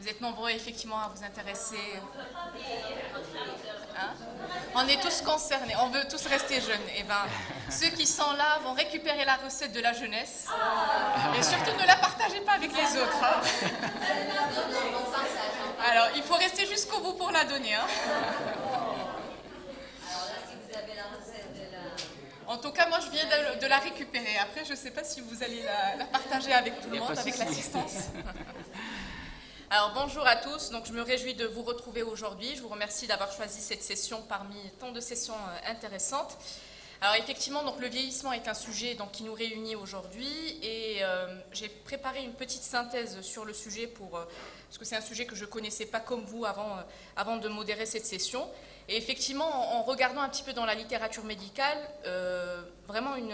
Vous êtes nombreux effectivement à vous intéresser. Hein? On est tous concernés, on veut tous rester jeunes. Et ben, ceux qui sont là vont récupérer la recette de la jeunesse. Et surtout ne la partagez pas avec les autres. Hein? Alors, il faut rester jusqu'au bout pour la donner. Hein? En tout cas, moi, je viens de la récupérer. Après, je ne sais pas si vous allez la partager avec tout le monde, avec l'assistance. Alors, bonjour à tous. Donc, je me réjouis de vous retrouver aujourd'hui. Je vous remercie d'avoir choisi cette session parmi tant de sessions intéressantes. Alors, effectivement, donc, le vieillissement est un sujet donc, qui nous réunit aujourd'hui. Et j'ai préparé une petite synthèse sur le sujet parce que c'est un sujet que je ne connaissais pas comme vous avant de modérer cette session. Et effectivement, en regardant un petit peu dans la littérature médicale, vraiment une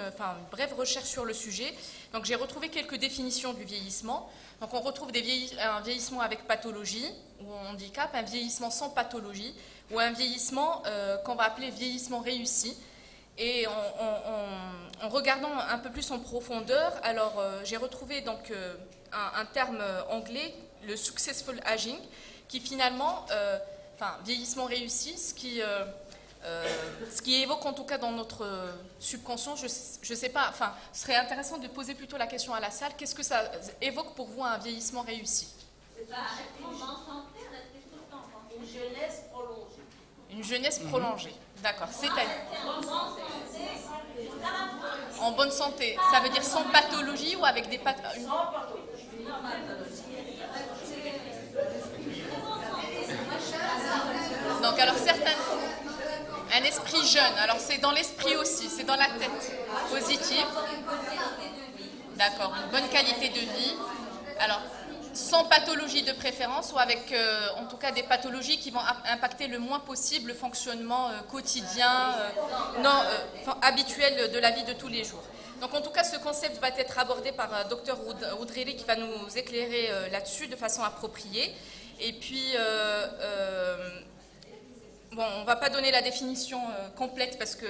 brève recherche sur le sujet, donc j'ai retrouvé quelques définitions du vieillissement. Donc on retrouve un vieillissement avec pathologie ou handicap, un vieillissement sans pathologie ou un vieillissement qu'on va appeler vieillissement réussi. Et en regardant un peu plus en profondeur, alors j'ai retrouvé donc un terme anglais, le successful aging, qui finalement vieillissement réussi, ce qui évoque en tout cas dans notre subconscient, je ne sais pas, ce serait intéressant de poser plutôt la question à la salle, qu'est-ce que ça évoque pour vous un vieillissement réussi? Une jeunesse prolongée. Une jeunesse prolongée, d'accord, c'est-à-dire en bonne santé, ça veut dire sans pathologie ou avec des pathologies? Donc alors un esprit jeune, alors c'est dans l'esprit aussi, c'est dans la tête, positive. D'accord, une bonne qualité de vie. Alors, sans pathologie de préférence ou avec en tout cas des pathologies qui vont impacter le moins possible le fonctionnement quotidien, habituel de la vie de tous les jours. Donc en tout cas, ce concept va être abordé par Dr Oudriri qui va nous éclairer là-dessus de façon appropriée. Et puis, on ne va pas donner la définition complète parce que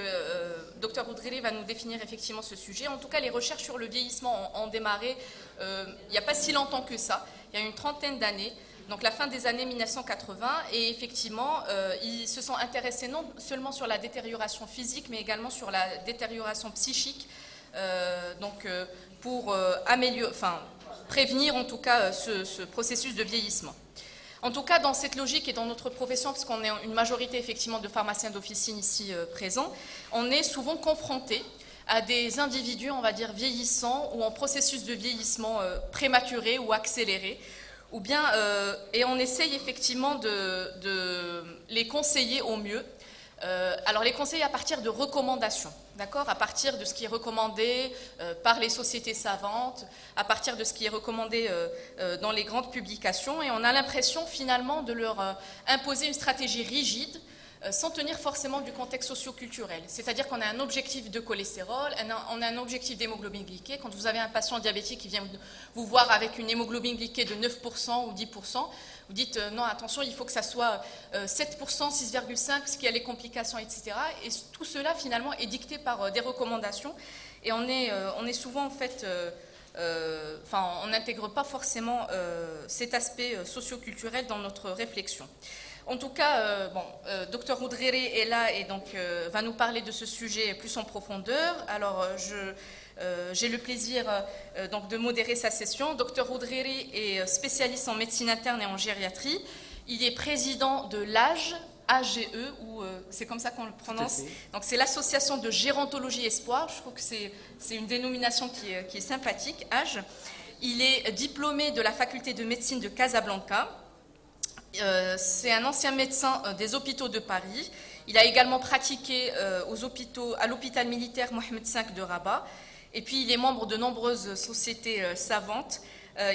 Dr Oudriri va nous définir effectivement ce sujet. En tout cas, les recherches sur le vieillissement ont démarré il n'y a pas si longtemps que ça, il y a une trentaine d'années, donc la fin des années 1980. Et effectivement, ils se sont intéressés non seulement sur la détérioration physique, mais également sur la détérioration psychique, pour prévenir en tout cas ce processus de vieillissement. En tout cas, dans cette logique et dans notre profession, parce qu'on est une majorité effectivement de pharmaciens d'officine ici présents, on est souvent confronté à des individus, on va dire, vieillissants ou en processus de vieillissement prématuré ou accéléré, ou bien, et on essaye effectivement de les conseiller au mieux. Alors les conseiller à partir de recommandations, d'accord, à partir de ce qui est recommandé par les sociétés savantes, à partir de ce qui est recommandé dans les grandes publications, et on a l'impression finalement de leur imposer une stratégie rigide sans tenir forcément du contexte socio-culturel. C'est-à-dire qu'on a un objectif de cholestérol, on a un objectif d'hémoglobine glyquée. Quand vous avez un patient diabétique qui vient vous voir avec une hémoglobine glyquée de 9% ou 10%, vous dites non, attention, il faut que ça soit 7%, 6,5%, ce qui a les complications, etc. Et tout cela, finalement, est dicté par des recommandations. Et on est souvent, en fait, on n'intègre pas forcément cet aspect socio-culturel dans notre réflexion. En tout cas, Dr Oudriri est là et donc va nous parler de ce sujet plus en profondeur. Alors, j'ai le plaisir donc de modérer sa session. Dr Oudriri est spécialiste en médecine interne et en gériatrie. Il est président de l'AGE, AGE, ou c'est comme ça qu'on le prononce. Donc, c'est l'association de gérontologie espoir. Je trouve que c'est une dénomination qui est sympathique, AGE. Il est diplômé de la faculté de médecine de Casablanca. C'est un ancien médecin des hôpitaux de Paris. Il a également pratiqué à l'hôpital militaire Mohamed V de Rabat. Et puis, il est membre de nombreuses sociétés savantes.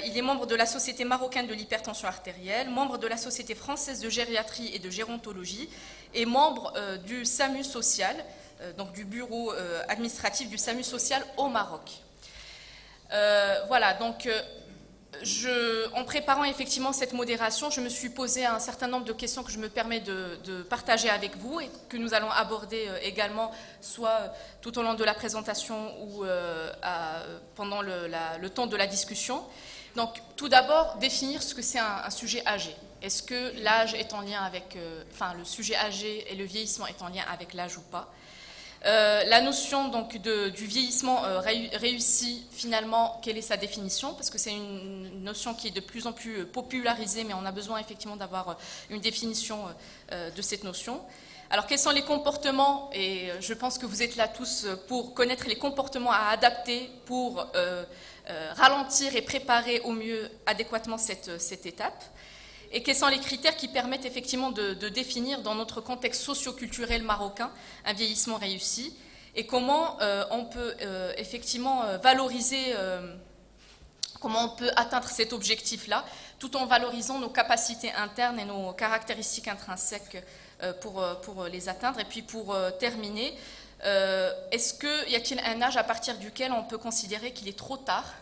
Il est membre de la Société marocaine de l'hypertension artérielle, membre de la Société française de gériatrie et de gérontologie, et membre du SAMU social, donc du bureau administratif du SAMU social au Maroc. Voilà, donc... en préparant effectivement cette modération, je me suis posé un certain nombre de questions que je me permets de partager avec vous et que nous allons aborder également soit tout au long de la présentation ou pendant le temps de la discussion. Donc, tout d'abord, définir ce que c'est un sujet âgé. Est-ce que l'âge est en lien avec, le sujet âgé et le vieillissement est en lien avec l'âge ou pas? La notion donc du vieillissement réussi, finalement, quelle est sa définition? Parce que c'est une notion qui est de plus en plus popularisée, mais on a besoin effectivement d'avoir une définition de cette notion. Alors, quels sont les comportements? Et je pense que vous êtes là tous pour connaître les comportements à adapter pour ralentir et préparer au mieux adéquatement cette étape. Et quels sont les critères qui permettent effectivement de définir dans notre contexte socio-culturel marocain un vieillissement réussi, et comment on peut effectivement valoriser, comment on peut atteindre cet objectif-là, tout en valorisant nos capacités internes et nos caractéristiques intrinsèques pour les atteindre. Et puis pour terminer, y a-t-il un âge à partir duquel on peut considérer qu'il est trop tard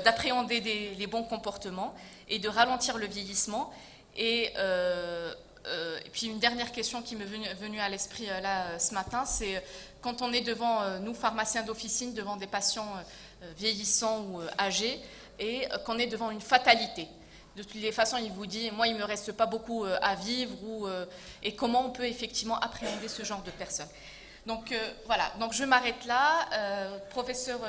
d'appréhender les bons comportements et de ralentir le vieillissement? Et puis une dernière question qui m'est venue à l'esprit là ce matin, c'est quand on est devant, nous pharmaciens d'officine, devant des patients vieillissants ou âgés, et qu'on est devant une fatalité. De toutes les façons, il vous dit, moi il ne me reste pas beaucoup à vivre, et comment on peut effectivement appréhender ce genre de personnes. Donc voilà, donc je m'arrête là.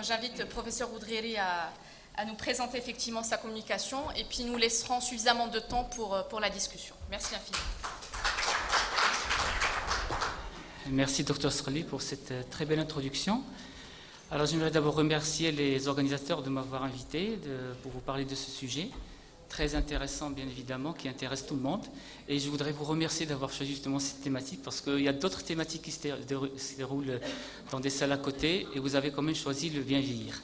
J'invite professeur Oudrieri à nous présenter effectivement sa communication, et puis nous laisserons suffisamment de temps pour la discussion. Merci infiniment. Merci Dr Srli pour cette très belle introduction. Alors j'aimerais d'abord remercier les organisateurs de m'avoir invité pour vous parler de ce sujet, très intéressant bien évidemment, qui intéresse tout le monde. Et je voudrais vous remercier d'avoir choisi justement cette thématique, parce qu'il y a d'autres thématiques qui se déroulent dans des salles à côté, et vous avez quand même choisi le bien vieillir.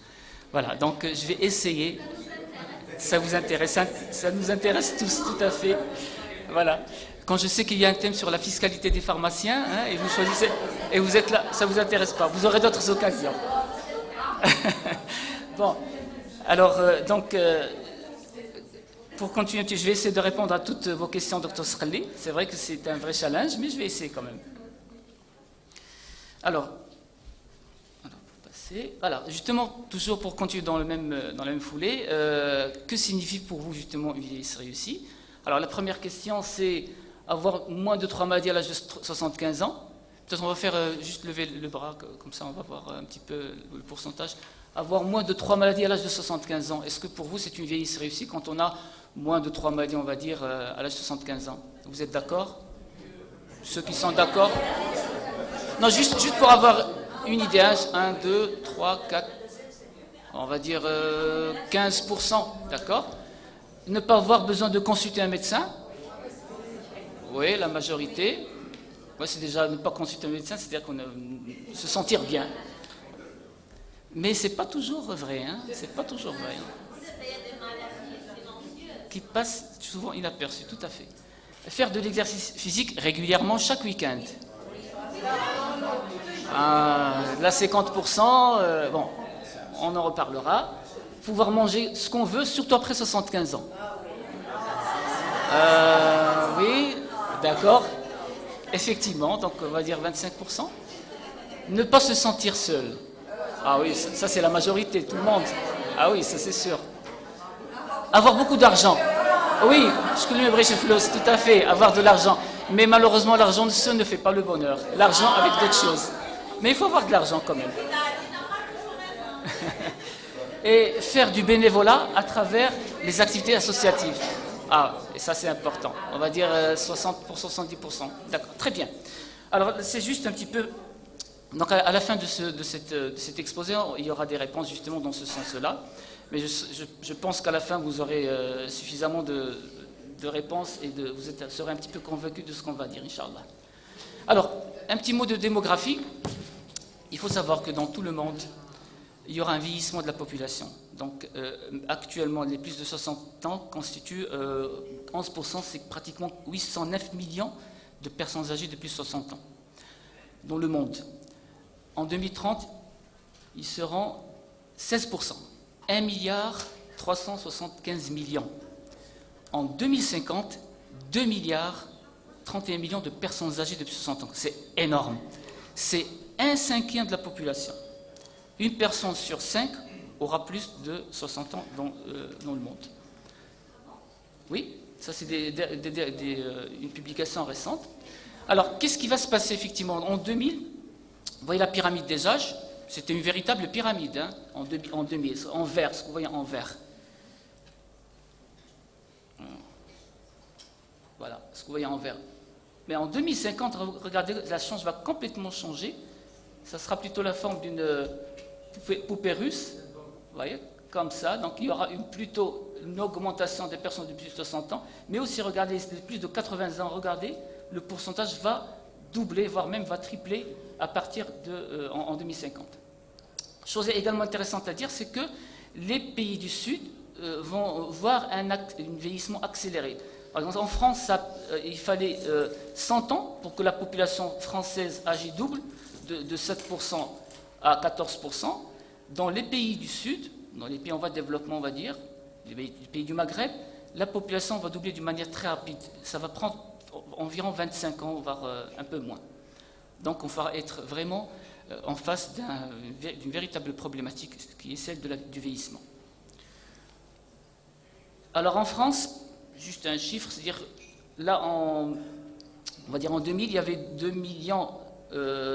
Voilà, donc je vais essayer. Ça vous intéresse, ça nous intéresse tous tout à fait. Voilà. Quand je sais qu'il y a un thème sur la fiscalité des pharmaciens, et vous choisissez, et vous êtes là, ça ne vous intéresse pas. Vous aurez d'autres occasions. Bon, alors, pour continuer, je vais essayer de répondre à toutes vos questions, Dr Srli. C'est vrai que c'est un vrai challenge, mais je vais essayer quand même. Alors, voilà, justement, toujours pour continuer dans la même foulée, que signifie pour vous justement une vieillesse réussie? Alors la première question, c'est avoir moins de 3 maladies à l'âge de 75 ans. Peut-être on va faire juste lever le bras, comme ça on va voir un petit peu le pourcentage. Avoir moins de 3 maladies à l'âge de 75 ans, est-ce que pour vous c'est une vieillesse réussie quand on a moins de 3 maladies, on va dire, à l'âge de 75 ans? Vous êtes d'accord? Ceux qui sont d'accord? Non, juste pour avoir une idée, 1, 2, 3, 4, on va dire 15%, d'accord? Ne pas avoir besoin de consulter un médecin? Oui, la majorité. Ouais, c'est déjà ne pas consulter un médecin, c'est-à-dire se sentir bien. Mais c'est pas toujours vrai, c'est pas toujours vrai. Qui passent souvent inaperçus, tout à fait. Faire de l'exercice physique régulièrement chaque week-end. Là, 50%, bon, on en reparlera. Pouvoir manger ce qu'on veut, surtout après 75 ans. Oui, d'accord. Effectivement, donc on va dire 25%. Ne pas se sentir seul. Ah oui, ça c'est la majorité, tout le monde. Ah oui, ça c'est sûr. Avoir beaucoup d'argent. Oui, je connais le Brecheflos, tout à fait, avoir de l'argent. Mais malheureusement, l'argent seul ne fait pas le bonheur. L'argent avec d'autres choses. Mais il faut avoir de l'argent quand même. Et faire du bénévolat à travers les activités associatives. Ah, et ça c'est important. On va dire 60%, 70%. D'accord, très bien. Alors c'est juste un petit peu... Donc à la fin de cet exposé, il y aura des réponses justement dans ce sens-là. Mais je pense qu'à la fin, vous aurez suffisamment de réponses et vous serez un petit peu convaincus de ce qu'on va dire, Inch'Allah. Alors, un petit mot de démographie. Il faut savoir que dans tout le monde, il y aura un vieillissement de la population. Donc, actuellement, les plus de 60 ans constituent 11%, c'est pratiquement 809 millions de personnes âgées de plus de 60 ans dans le monde. En 2030, ils seront 16%, 1 milliard 375 millions. En 2050, 2 milliards 31 millions de personnes âgées de plus de 60 ans. C'est énorme. C'est 1/5 de la population. Une personne sur 5 aura plus de 60 ans dans le monde. Oui, ça c'est une publication récente. Alors, qu'est-ce qui va se passer effectivement en 2000? Vous voyez la pyramide des âges, c'était une véritable pyramide hein, en 2000, en vert, ce que vous voyez en vert. Voilà, ce que vous voyez en vert. Mais en 2050, regardez, la change va complètement changer. Ça sera plutôt la forme d'une poupée russe, vous voyez, comme ça. Donc il y aura plutôt une augmentation des personnes de plus de 60 ans. Mais aussi, regardez, plus de 80 ans, regardez, le pourcentage va doubler, voire même va tripler à partir en 2050. Chose également intéressante à dire, c'est que les pays du Sud vont voir un vieillissement accéléré. Par exemple, en France, il fallait 100 ans pour que la population française âgée double, de 7% à 14%. Dans les pays du Sud, dans les pays en voie de développement, on va dire, les pays du Maghreb, la population va doubler d'une manière très rapide. Ça va prendre environ 25 ans, voire un peu moins. Donc on va être vraiment en face d'une véritable problématique qui est celle du vieillissement. Alors en France, juste un chiffre, c'est-à-dire là, on va dire en 2000, il y avait 2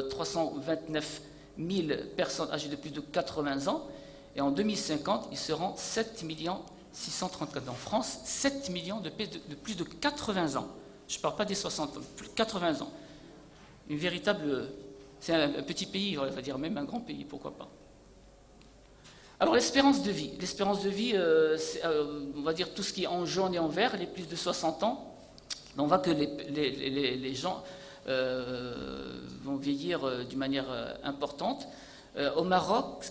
329 000 personnes âgées de plus de 80 ans, et en 2050, ils seront 7 634 000. En France, 7 millions de plus de 80 ans. Je ne parle pas des 60 ans, plus de 80 ans. Une véritable... C'est un petit pays, on va dire même un grand pays, pourquoi pas. Alors l'espérance de vie. L'espérance de vie, on va dire tout ce qui est en jaune et en vert, les plus de 60 ans. On voit que les gens vont vieillir d'une manière importante. Au Maroc,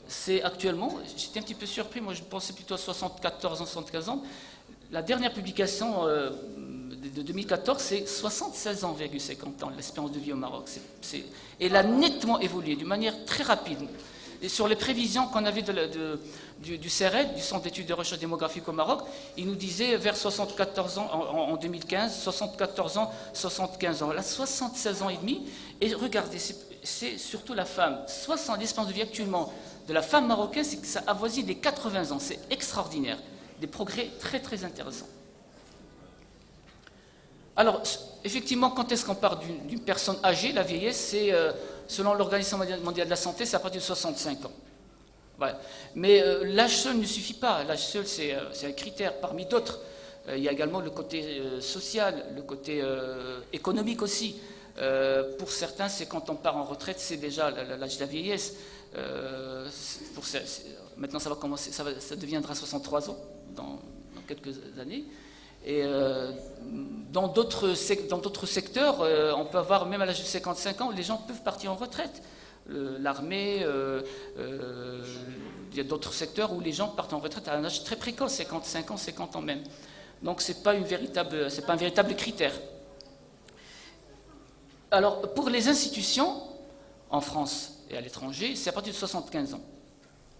c'est actuellement, j'étais un petit peu surpris, moi je pensais plutôt à 74 ans, 75 ans. La dernière publication de 2014, c'est 76 ans, 50 ans, l'espérance de vie au Maroc. Elle a nettement évolué d'une manière très rapide. Et sur les prévisions qu'on avait du CERED, du Centre d'études de recherche démographique au Maroc, il nous disait vers 74 ans en 2015, 74 ans, 75 ans. Là, 76 ans et demi. Et regardez, c'est surtout la femme. L'espérance de vie actuellement de la femme marocaine, c'est que ça avoisine les 80 ans. C'est extraordinaire. Des progrès très très intéressants. Alors, effectivement, quand est-ce qu'on parle d'une personne âgée, la vieillesse, c'est, selon l'Organisation mondiale de la santé, c'est à partir de 65 ans. Voilà. Mais l'âge seul ne suffit pas. L'âge seul, c'est un critère parmi d'autres. Il y a également le côté social, le côté économique aussi. Pour certains, c'est quand on part en retraite, c'est déjà l'âge de la vieillesse. Maintenant, ça va commencer, ça deviendra 63 ans dans quelques années. Et dans d'autres secteurs, on peut avoir, même à l'âge de 55 ans, les gens peuvent partir en retraite. L'armée, il y a d'autres secteurs où les gens partent en retraite à un âge très précoce, 55 ans, 50 ans même. Donc c'est pas un véritable critère. Alors pour les institutions, en France et à l'étranger, c'est à partir de 75 ans.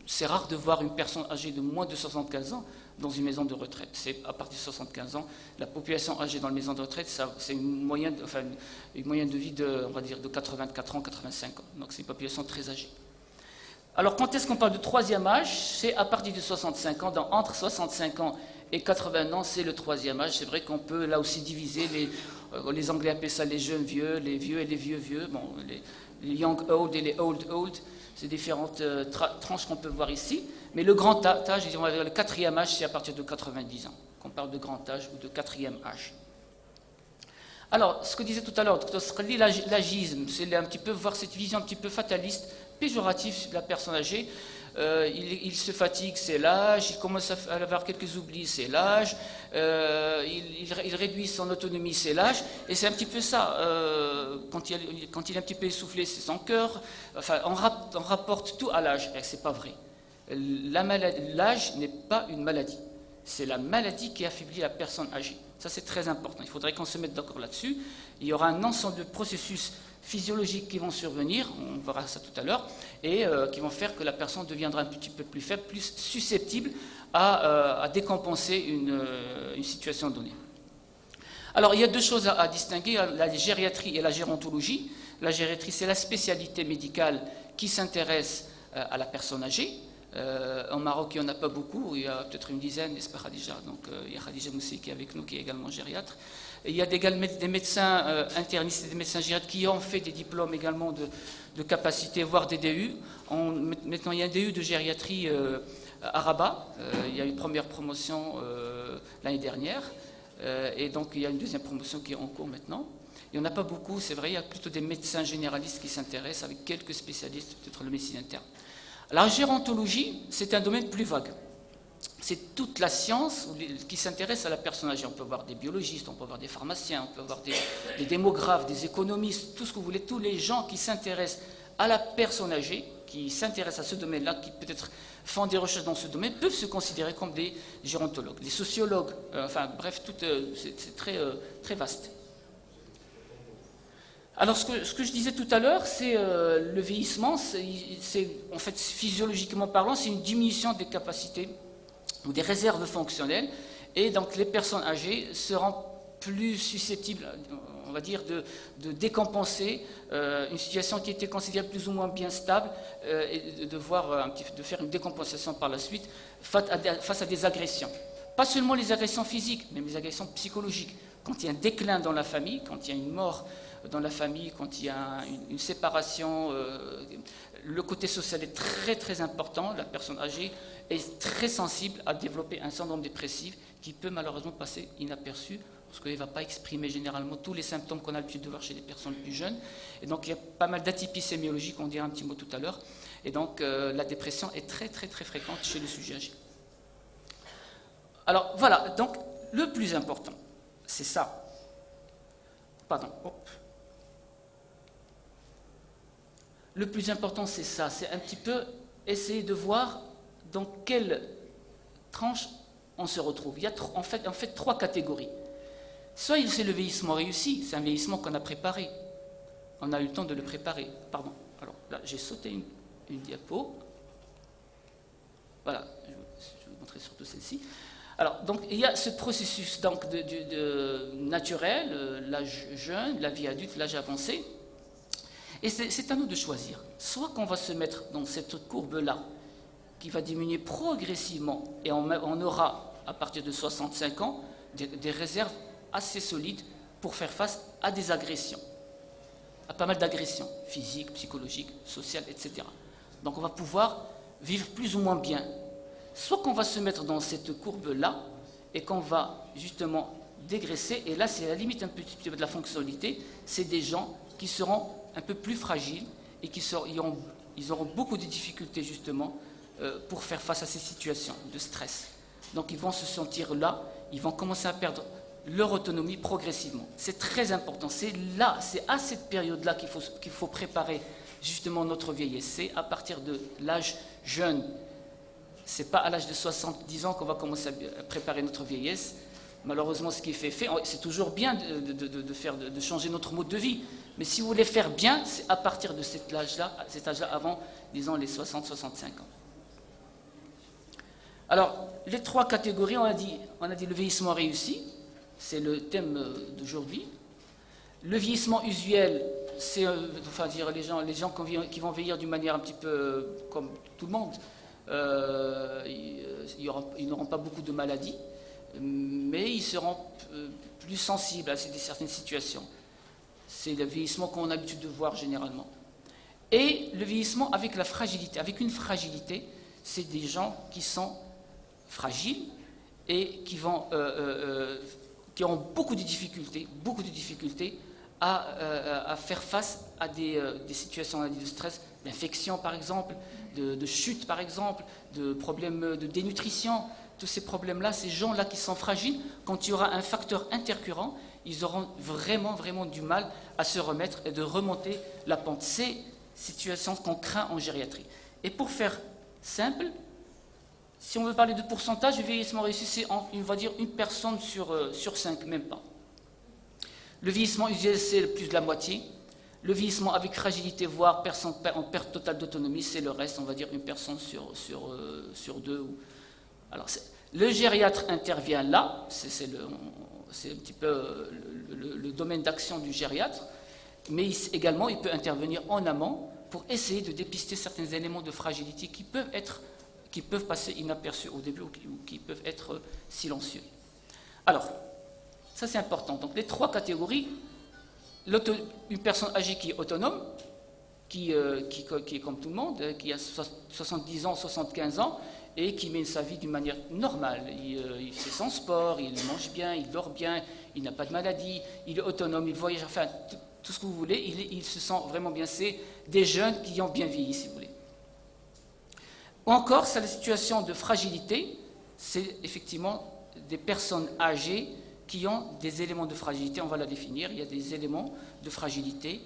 C'est rare de voir une personne âgée de moins de 75 ans dans une maison de retraite. C'est à partir de 75 ans. La population âgée dans les maisons de retraite, c'est une moyenne de vie on va dire, de 84 ans, 85 ans. Donc c'est une population très âgée. Alors quand est-ce qu'on parle de troisième âge? C'est à partir de 65 ans. Entre 65 ans et 80 ans, c'est le troisième âge. C'est vrai qu'on peut là aussi diviser. Les Anglais appellent ça les jeunes vieux, les vieux et les vieux vieux. Bon, les young old et les old old. C'est différentes tranches qu'on peut voir ici. Mais le grand âge, le quatrième âge, c'est à partir de 90 ans qu'on parle de grand âge ou de quatrième âge. Alors, ce que disait tout à l'heure, l'agisme, c'est un petit peu voir cette vision un petit peu fataliste, péjorative de la personne âgée. Il se fatigue, c'est l'âge, il commence à avoir quelques oublis, c'est l'âge, il réduit son autonomie, c'est l'âge, et c'est un petit peu ça, quand il est un petit peu essoufflé, c'est son cœur, enfin, on rapporte tout à l'âge, et c'est pas vrai. L'âge n'est pas une maladie, c'est la maladie qui affaiblit la personne âgée. Ça, c'est très important, il faudrait qu'on se mette d'accord là-dessus. Il y aura un ensemble de processus physiologiques qui vont survenir, on verra ça tout à l'heure, et qui vont faire que la personne deviendra un petit peu plus faible, plus susceptible à décompenser une situation donnée. Alors, il y a deux choses à distinguer, la gériatrie et la gérontologie. La gériatrie, c'est la spécialité médicale qui s'intéresse à la personne âgée. En Maroc, il n'y en a pas beaucoup, il y a peut-être une dizaine, n'est-ce pas Khadija? Donc il y a Khadija Moussi qui est avec nous, qui est également gériatre. Et il y a des médecins internistes et des médecins gériatres qui ont fait des diplômes également de capacité, voire des DU. Maintenant, il y a un DU de gériatrie à Rabat. Il y a une première promotion l'année dernière. Et donc, il y a une deuxième promotion qui est en cours maintenant. Il n'y en a pas beaucoup, c'est vrai, il y a plutôt des médecins généralistes qui s'intéressent, avec quelques spécialistes, peut-être le médecine interne. La gérontologie, c'est un domaine plus vague. C'est toute la science qui s'intéresse à la personne âgée. On peut avoir des biologistes, on peut avoir des pharmaciens, on peut avoir des démographes, des économistes, tout ce que vous voulez, tous les gens qui s'intéressent à la personne âgée, qui s'intéressent à ce domaine-là, qui peut-être font des recherches dans ce domaine, peuvent se considérer comme des gérontologues. Les sociologues, enfin bref, c'est très, très vaste. Alors, ce que je disais tout à l'heure, c'est le vieillissement, c'est en fait, physiologiquement parlant, c'est une diminution des capacités ou des réserves fonctionnelles, et donc les personnes âgées seront plus susceptibles, on va dire, de décompenser une situation qui était considérée plus ou moins bien stable, et de faire une décompensation par la suite face à des agressions. Pas seulement les agressions physiques, mais les agressions psychologiques. Quand il y a un déclin dans la famille, quand il y a une mort dans la famille, quand il y a une séparation, le côté social est très très important. La personne âgée est très sensible à développer un syndrome dépressif qui peut malheureusement passer inaperçu parce qu'il ne va pas exprimer généralement tous les symptômes qu'on a l'habitude de voir chez les personnes plus jeunes. Et donc il y a pas mal d'atypies sémiologiques, on dira un petit mot tout à l'heure. Et donc la dépression est très très très fréquente chez le sujet âgé. Alors voilà, donc le plus important, c'est ça. Pardon, hop. Le plus important, c'est ça, c'est un petit peu essayer de voir dans quelle tranche on se retrouve. Il y a en fait 3 catégories. Soit c'est le vieillissement réussi, c'est un vieillissement qu'on a préparé. On a eu le temps de le préparer. Pardon, alors là, j'ai sauté une diapo. Voilà, je vais vous montrer surtout celle-ci. Alors, donc, il y a ce processus donc, naturel, l'âge jeune, la vie adulte, l'âge avancé. Et c'est à nous de choisir. Soit qu'on va se mettre dans cette courbe-là, qui va diminuer progressivement, et on aura, à partir de 65 ans, des réserves assez solides pour faire face à des agressions, à pas mal d'agressions, physiques, psychologiques, sociales, etc. Donc on va pouvoir vivre plus ou moins bien. Soit qu'on va se mettre dans cette courbe-là, et qu'on va justement dégraisser, et là c'est la limite un petit peu de la fonctionnalité, c'est des gens qui seront un peu plus fragiles et ils auront beaucoup de difficultés justement pour faire face à ces situations de stress. Donc ils vont se sentir là, ils vont commencer à perdre leur autonomie progressivement. C'est très important, c'est à cette période-là qu'il faut préparer justement notre vieillesse. C'est à partir de l'âge jeune. C'est pas à l'âge de 70 ans qu'on va commencer à préparer notre vieillesse. Malheureusement, ce qui est fait, c'est toujours bien de changer notre mode de vie. Mais si vous voulez faire bien, c'est à partir de cet âge-là avant, disons, les 60-65 ans. Alors, les 3 catégories, on a dit le vieillissement réussi, c'est le thème d'aujourd'hui. Le vieillissement usuel, c'est dire les gens qui vont vieillir d'une manière un petit peu comme tout le monde. Ils n'auront pas beaucoup de maladies, mais ils seront plus sensibles à certaines situations. C'est le vieillissement qu'on a l'habitude de voir généralement. Et le vieillissement avec la fragilité. Avec une fragilité, c'est des gens qui sont fragiles et qui ont beaucoup de difficultés à faire face à des situations de stress, d'infection par exemple, de chute par exemple, de problèmes de dénutrition. Tous ces problèmes-là, ces gens-là qui sont fragiles, quand il y aura un facteur intercurrent, ils auront vraiment, vraiment du mal à se remettre et de remonter la pente. C'est situation qu'on craint en gériatrie. Et pour faire simple, si on veut parler de pourcentage, le vieillissement réussi, c'est, on va dire, une personne sur 5, même pas. Le vieillissement usuel, c'est plus de la moitié. Le vieillissement avec fragilité, voire en perte totale d'autonomie, c'est le reste, on va dire une personne sur 2. Alors, le gériatre intervient là, c'est un petit peu le domaine d'action du gériatre, mais également il peut intervenir en amont pour essayer de dépister certains éléments de fragilité qui peuvent être qui peuvent passer inaperçus au début ou qui peuvent être silencieux. Alors, ça c'est important. Donc les 3 catégories, une personne âgée qui est autonome, qui est comme tout le monde, qui a 70 ans, 75 ans, et qui mène sa vie d'une manière normale. Il fait son sport, il mange bien, il dort bien, il n'a pas de maladie, il est autonome, il voyage, enfin tout ce que vous voulez, il se sent vraiment bien. C'est des jeunes qui ont bien vieilli, si vous voulez. Ou encore, c'est la situation de fragilité, c'est effectivement des personnes âgées qui ont des éléments de fragilité, on va la définir, il y a des éléments de fragilité.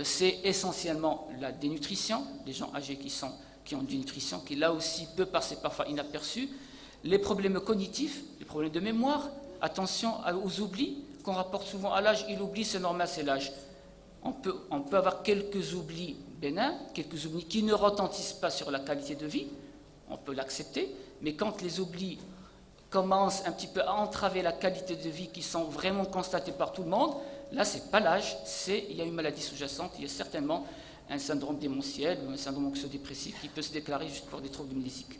C'est essentiellement la dénutrition, des gens âgés qui ont une dénutrition, qui là aussi peut passer parfois inaperçu. Les problèmes cognitifs, les problèmes de mémoire, attention aux oublis, qu'on rapporte souvent à l'âge, il oublie, c'est normal, c'est l'âge. On peut avoir quelques oublis bénins, quelques oublis qui ne retentissent pas sur la qualité de vie, on peut l'accepter, mais quand les oublis commencent un petit peu à entraver la qualité de vie qui sont vraiment constatées par tout le monde, là, ce n'est pas l'âge, il y a une maladie sous-jacente, il y a certainement un syndrome démentiel ou un syndrome anxio-dépressif qui peut se déclarer juste pour des troubles mnésiques.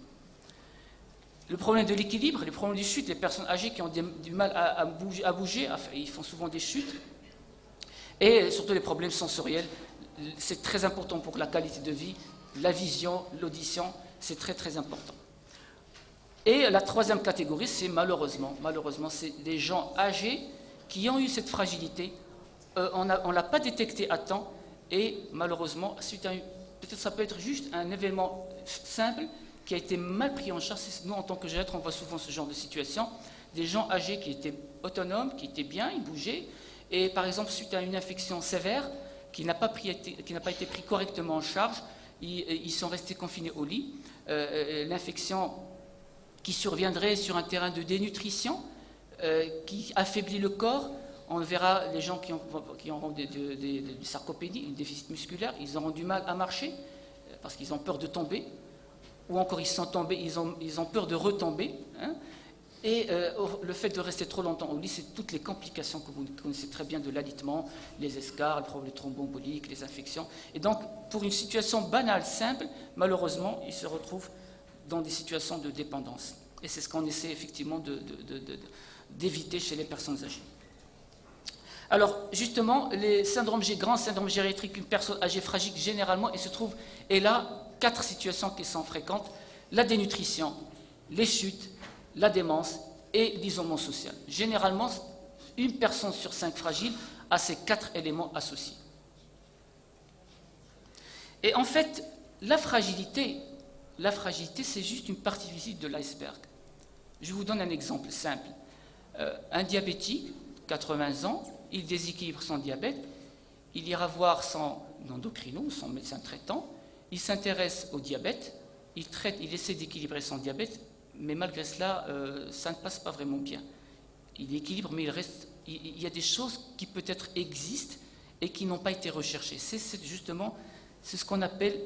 Le problème de l'équilibre, les problèmes de chute, les personnes âgées qui ont du mal à bouger, ils font souvent des chutes, et surtout les problèmes sensoriels, c'est très important pour la qualité de vie, la vision, l'audition, c'est très très important. Et la 3e catégorie, c'est malheureusement, c'est des gens âgés qui ont eu cette fragilité, on ne l'a pas détecté à temps, et malheureusement, peut-être ça peut être juste un événement simple qui a été mal pris en charge. Nous, en tant que gériatre, on voit souvent ce genre de situation, des gens âgés qui étaient autonomes, qui étaient bien, ils bougeaient, et par exemple, suite à une infection sévère qui n'a pas été prise correctement en charge, ils sont restés confinés au lit. L'infection qui surviendrait sur un terrain de dénutrition, qui affaiblit le corps. On verra les gens qui auront des sarcopénies, un déficit musculaire, ils auront du mal à marcher parce qu'ils ont peur de tomber, ou encore ils sont tombés, ils ont peur de retomber. Hein. Et le fait de rester trop longtemps au lit, c'est toutes les complications que vous connaissez très bien de l'alitement, les escarres, le problème thromboembolique, les infections. Et donc, pour une situation banale, simple, malheureusement, ils se retrouvent dans des situations de dépendance. Et c'est ce qu'on essaie effectivement d'éviter chez les personnes âgées. Alors, justement, les grands syndromes gériatriques, une personne âgée fragile, généralement, et là, 4 situations qui sont fréquentes: la dénutrition, les chutes, la démence et l'isolement social. Généralement, une personne sur 5 fragile a ces 4 éléments associés. Et en fait, la fragilité, c'est juste une partie visible de l'iceberg. Je vous donne un exemple simple. Un diabétique, 80 ans, il déséquilibre son diabète, il ira voir son endocrino, son médecin traitant, il s'intéresse au diabète, il essaie d'équilibrer son diabète, mais malgré cela, ça ne passe pas vraiment bien. Il équilibre, mais il y a des choses qui peut-être existent et qui n'ont pas été recherchées. C'est ce qu'on appelle,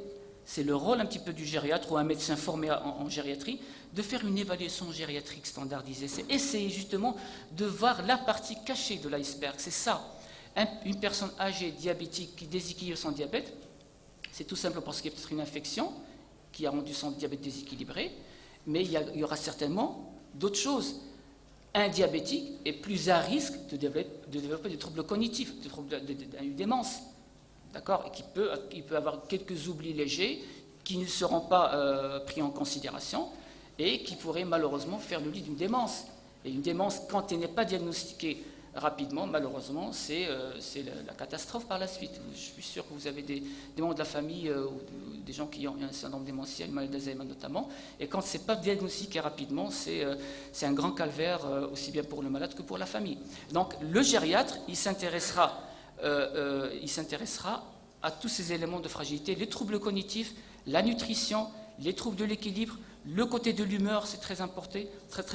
c'est le rôle un petit peu du gériatre ou un médecin formé en gériatrie, de faire une évaluation gériatrique standardisée. C'est essayer justement de voir la partie cachée de l'iceberg. C'est ça. Une personne âgée, diabétique, qui déséquilibre son diabète, c'est tout simplement parce qu'il y a peut-être une infection qui a rendu son diabète déséquilibré, mais il y aura certainement d'autres choses. Un diabétique est plus à risque de développer des troubles cognitifs, une démence. D'accord, et qui peut avoir quelques oublis légers qui ne seront pas pris en considération et qui pourraient malheureusement faire le lit d'une démence. Et une démence, quand elle n'est pas diagnostiquée rapidement, malheureusement, c'est la catastrophe par la suite. Je suis sûr que vous avez des membres de la famille ou des gens qui ont un syndrome démentiel, une maladie d'Alzheimer notamment, et quand ce n'est pas diagnostiqué rapidement, c'est un grand calvaire aussi bien pour le malade que pour la famille. Donc le gériatre, il s'intéressera à tous ces éléments de fragilité, les troubles cognitifs, la nutrition, les troubles de l'équilibre, le côté de l'humeur, c'est très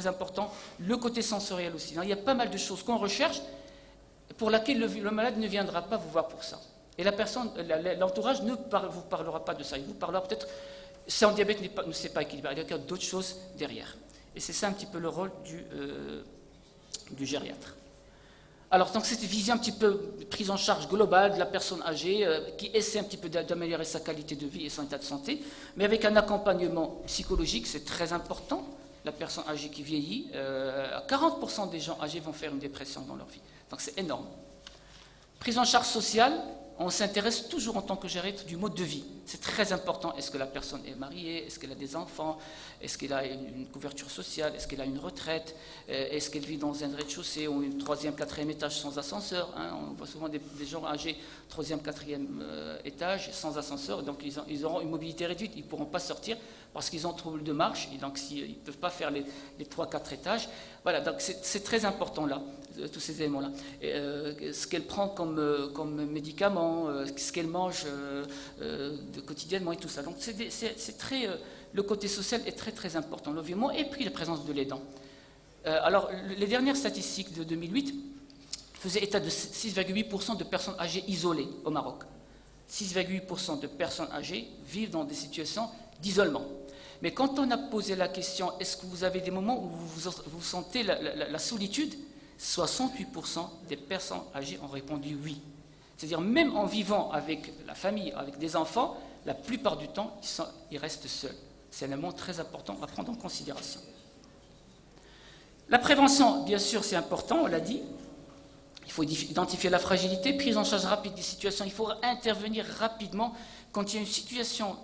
important, le côté sensoriel aussi. Il y a pas mal de choses qu'on recherche pour lesquelles le malade ne viendra pas vous voir pour ça. Et l'entourage ne vous parlera pas de ça. Il vous parlera peut-être, son diabète ne s'est pas équilibré, il y a d'autres choses derrière. Et c'est ça un petit peu le rôle du gériatre. Alors, donc, c'est une vision un petit peu prise en charge globale de la personne âgée qui essaie un petit peu d'améliorer sa qualité de vie et son état de santé, mais avec un accompagnement psychologique, c'est très important. La personne âgée qui vieillit, 40% des gens âgés vont faire une dépression dans leur vie. Donc, c'est énorme. Prise en charge sociale, on s'intéresse toujours en tant que gériatre du mode de vie. C'est très important. Est-ce que la personne est mariée? Est-ce qu'elle a des enfants? Est-ce qu'elle a une couverture sociale? Est-ce qu'elle a une retraite? Est-ce qu'elle vit dans un rez-de-chaussée ou un troisième, quatrième étage sans ascenseur? On voit souvent des gens âgés, troisième, quatrième étage, sans ascenseur. Donc ils auront une mobilité réduite. Ils ne pourront pas sortir parce qu'ils ont trouble de marche. Et donc ils ne peuvent pas faire les 3-4 étages. Voilà, donc c'est très important là, tous ces éléments-là. Ce qu'elle prend comme médicaments, ce qu'elle mange quotidiennement et tout ça. Donc c'est très, le côté social est très très important, l'environnement et puis la présence de l'aidant. Alors les dernières statistiques de 2008 faisaient état de 6,8% de personnes âgées isolées au Maroc. 6,8% de personnes âgées vivent dans des situations d'isolement. Mais quand on a posé la question, est-ce que vous avez des moments où vous sentez la solitude, 68% des personnes âgées ont répondu oui. C'est-à-dire même en vivant avec la famille, avec des enfants, la plupart du temps, ils restent seuls. C'est un élément très important à prendre en considération. La prévention, bien sûr, c'est important, on l'a dit. Il faut identifier la fragilité, prise en charge rapide des situations. Il faut intervenir rapidement. Quand il y a une situation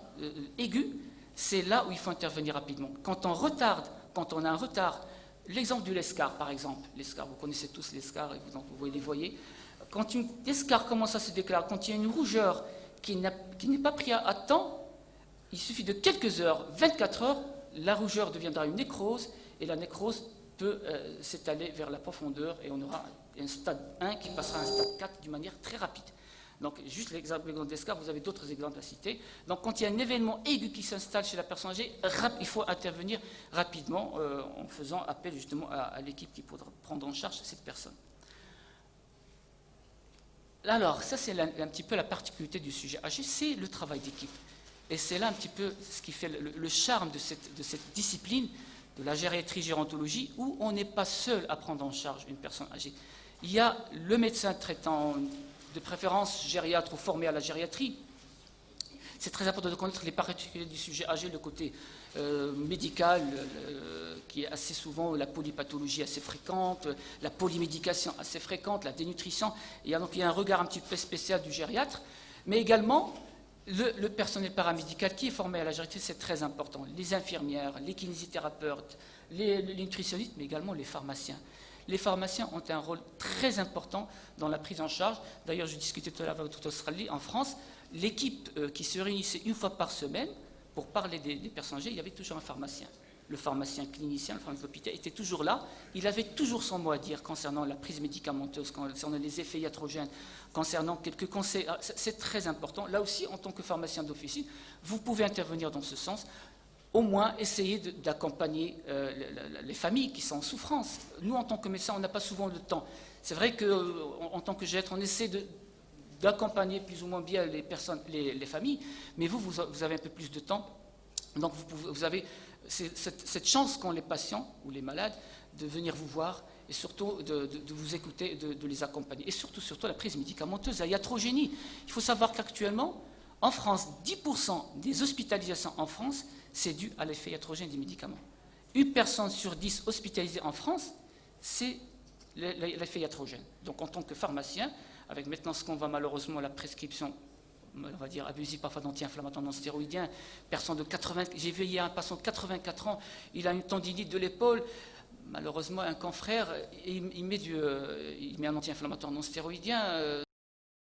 aiguë, c'est là où il faut intervenir rapidement. Quand on a un retard, l'exemple de l'escar, par exemple. L'escar, vous connaissez tous l'escar et vous les voyez. Quand une escar commence à se déclarer, quand il y a une rougeur qui n'est pas prise à temps, il suffit de quelques heures, 24 heures, la rougeur deviendra une nécrose, et la nécrose peut s'étaler vers la profondeur, et on aura un stade 1 qui passera à un stade 4 d'une manière très rapide. Donc, juste l'exemple d'escar, vous avez d'autres exemples à citer. Donc, quand il y a un événement aigu qui s'installe chez la personne âgée, il faut intervenir rapidement en faisant appel justement à l'équipe qui pourra prendre en charge cette personne. Alors, ça c'est un petit peu la particularité du sujet âgé, c'est le travail d'équipe. Et c'est là un petit peu ce qui fait le charme de cette discipline, de la gériatrie-gérontologie, où on n'est pas seul à prendre en charge une personne âgée. Il y a le médecin traitant, de préférence gériatre ou formé à la gériatrie. C'est très important de connaître les particularités du sujet âgé, le côté médical, qui est assez souvent la polypathologie assez fréquente, la polymédication assez fréquente, la dénutrition. Il y a un regard un petit peu spécial du gériatre, mais également le personnel paramédical qui est formé à la gériatrie, c'est très important. Les infirmières, les kinésithérapeutes, les nutritionnistes, mais également les pharmaciens. Les pharmaciens ont un rôle très important dans la prise en charge. D'ailleurs, je discutais tout à l'heure avec toute Australie, en France, l'équipe qui se réunissait une fois par semaine pour parler des personnes âgées, il y avait toujours un pharmacien. Le pharmacien clinicien, le pharmacien d'hôpital était toujours là. Il avait toujours son mot à dire concernant la prise médicamenteuse, concernant les effets iatrogènes, concernant quelques conseils. C'est très important. Là aussi, en tant que pharmacien d'officine, vous pouvez intervenir dans ce sens. Au moins essayer d'accompagner les familles qui sont en souffrance. Nous, en tant que médecins, on n'a pas souvent le temps. C'est vrai qu'en tant que gériatre, on essaie d'accompagner plus ou moins bien les personnes, les familles, mais vous avez un peu plus de temps. Donc vous avez cette chance qu'ont les patients ou les malades de venir vous voir et surtout de vous écouter, de les accompagner. Et surtout la prise médicamenteuse, la iatrogénie. Il faut savoir qu'actuellement, en France, 10% des hospitalisations en France, c'est dû à l'effet iatrogène des médicaments. Une personne sur 10 hospitalisée en France, c'est l'effet iatrogène. Donc en tant que pharmacien, avec maintenant ce qu'on voit malheureusement la prescription, on va dire abusive parfois d'anti-inflammatoires non stéroïdiens, personne de 80, j'ai vu hier un patient de 84 ans, il a une tendinite de l'épaule, malheureusement un confrère, il met un anti-inflammatoire non stéroïdien,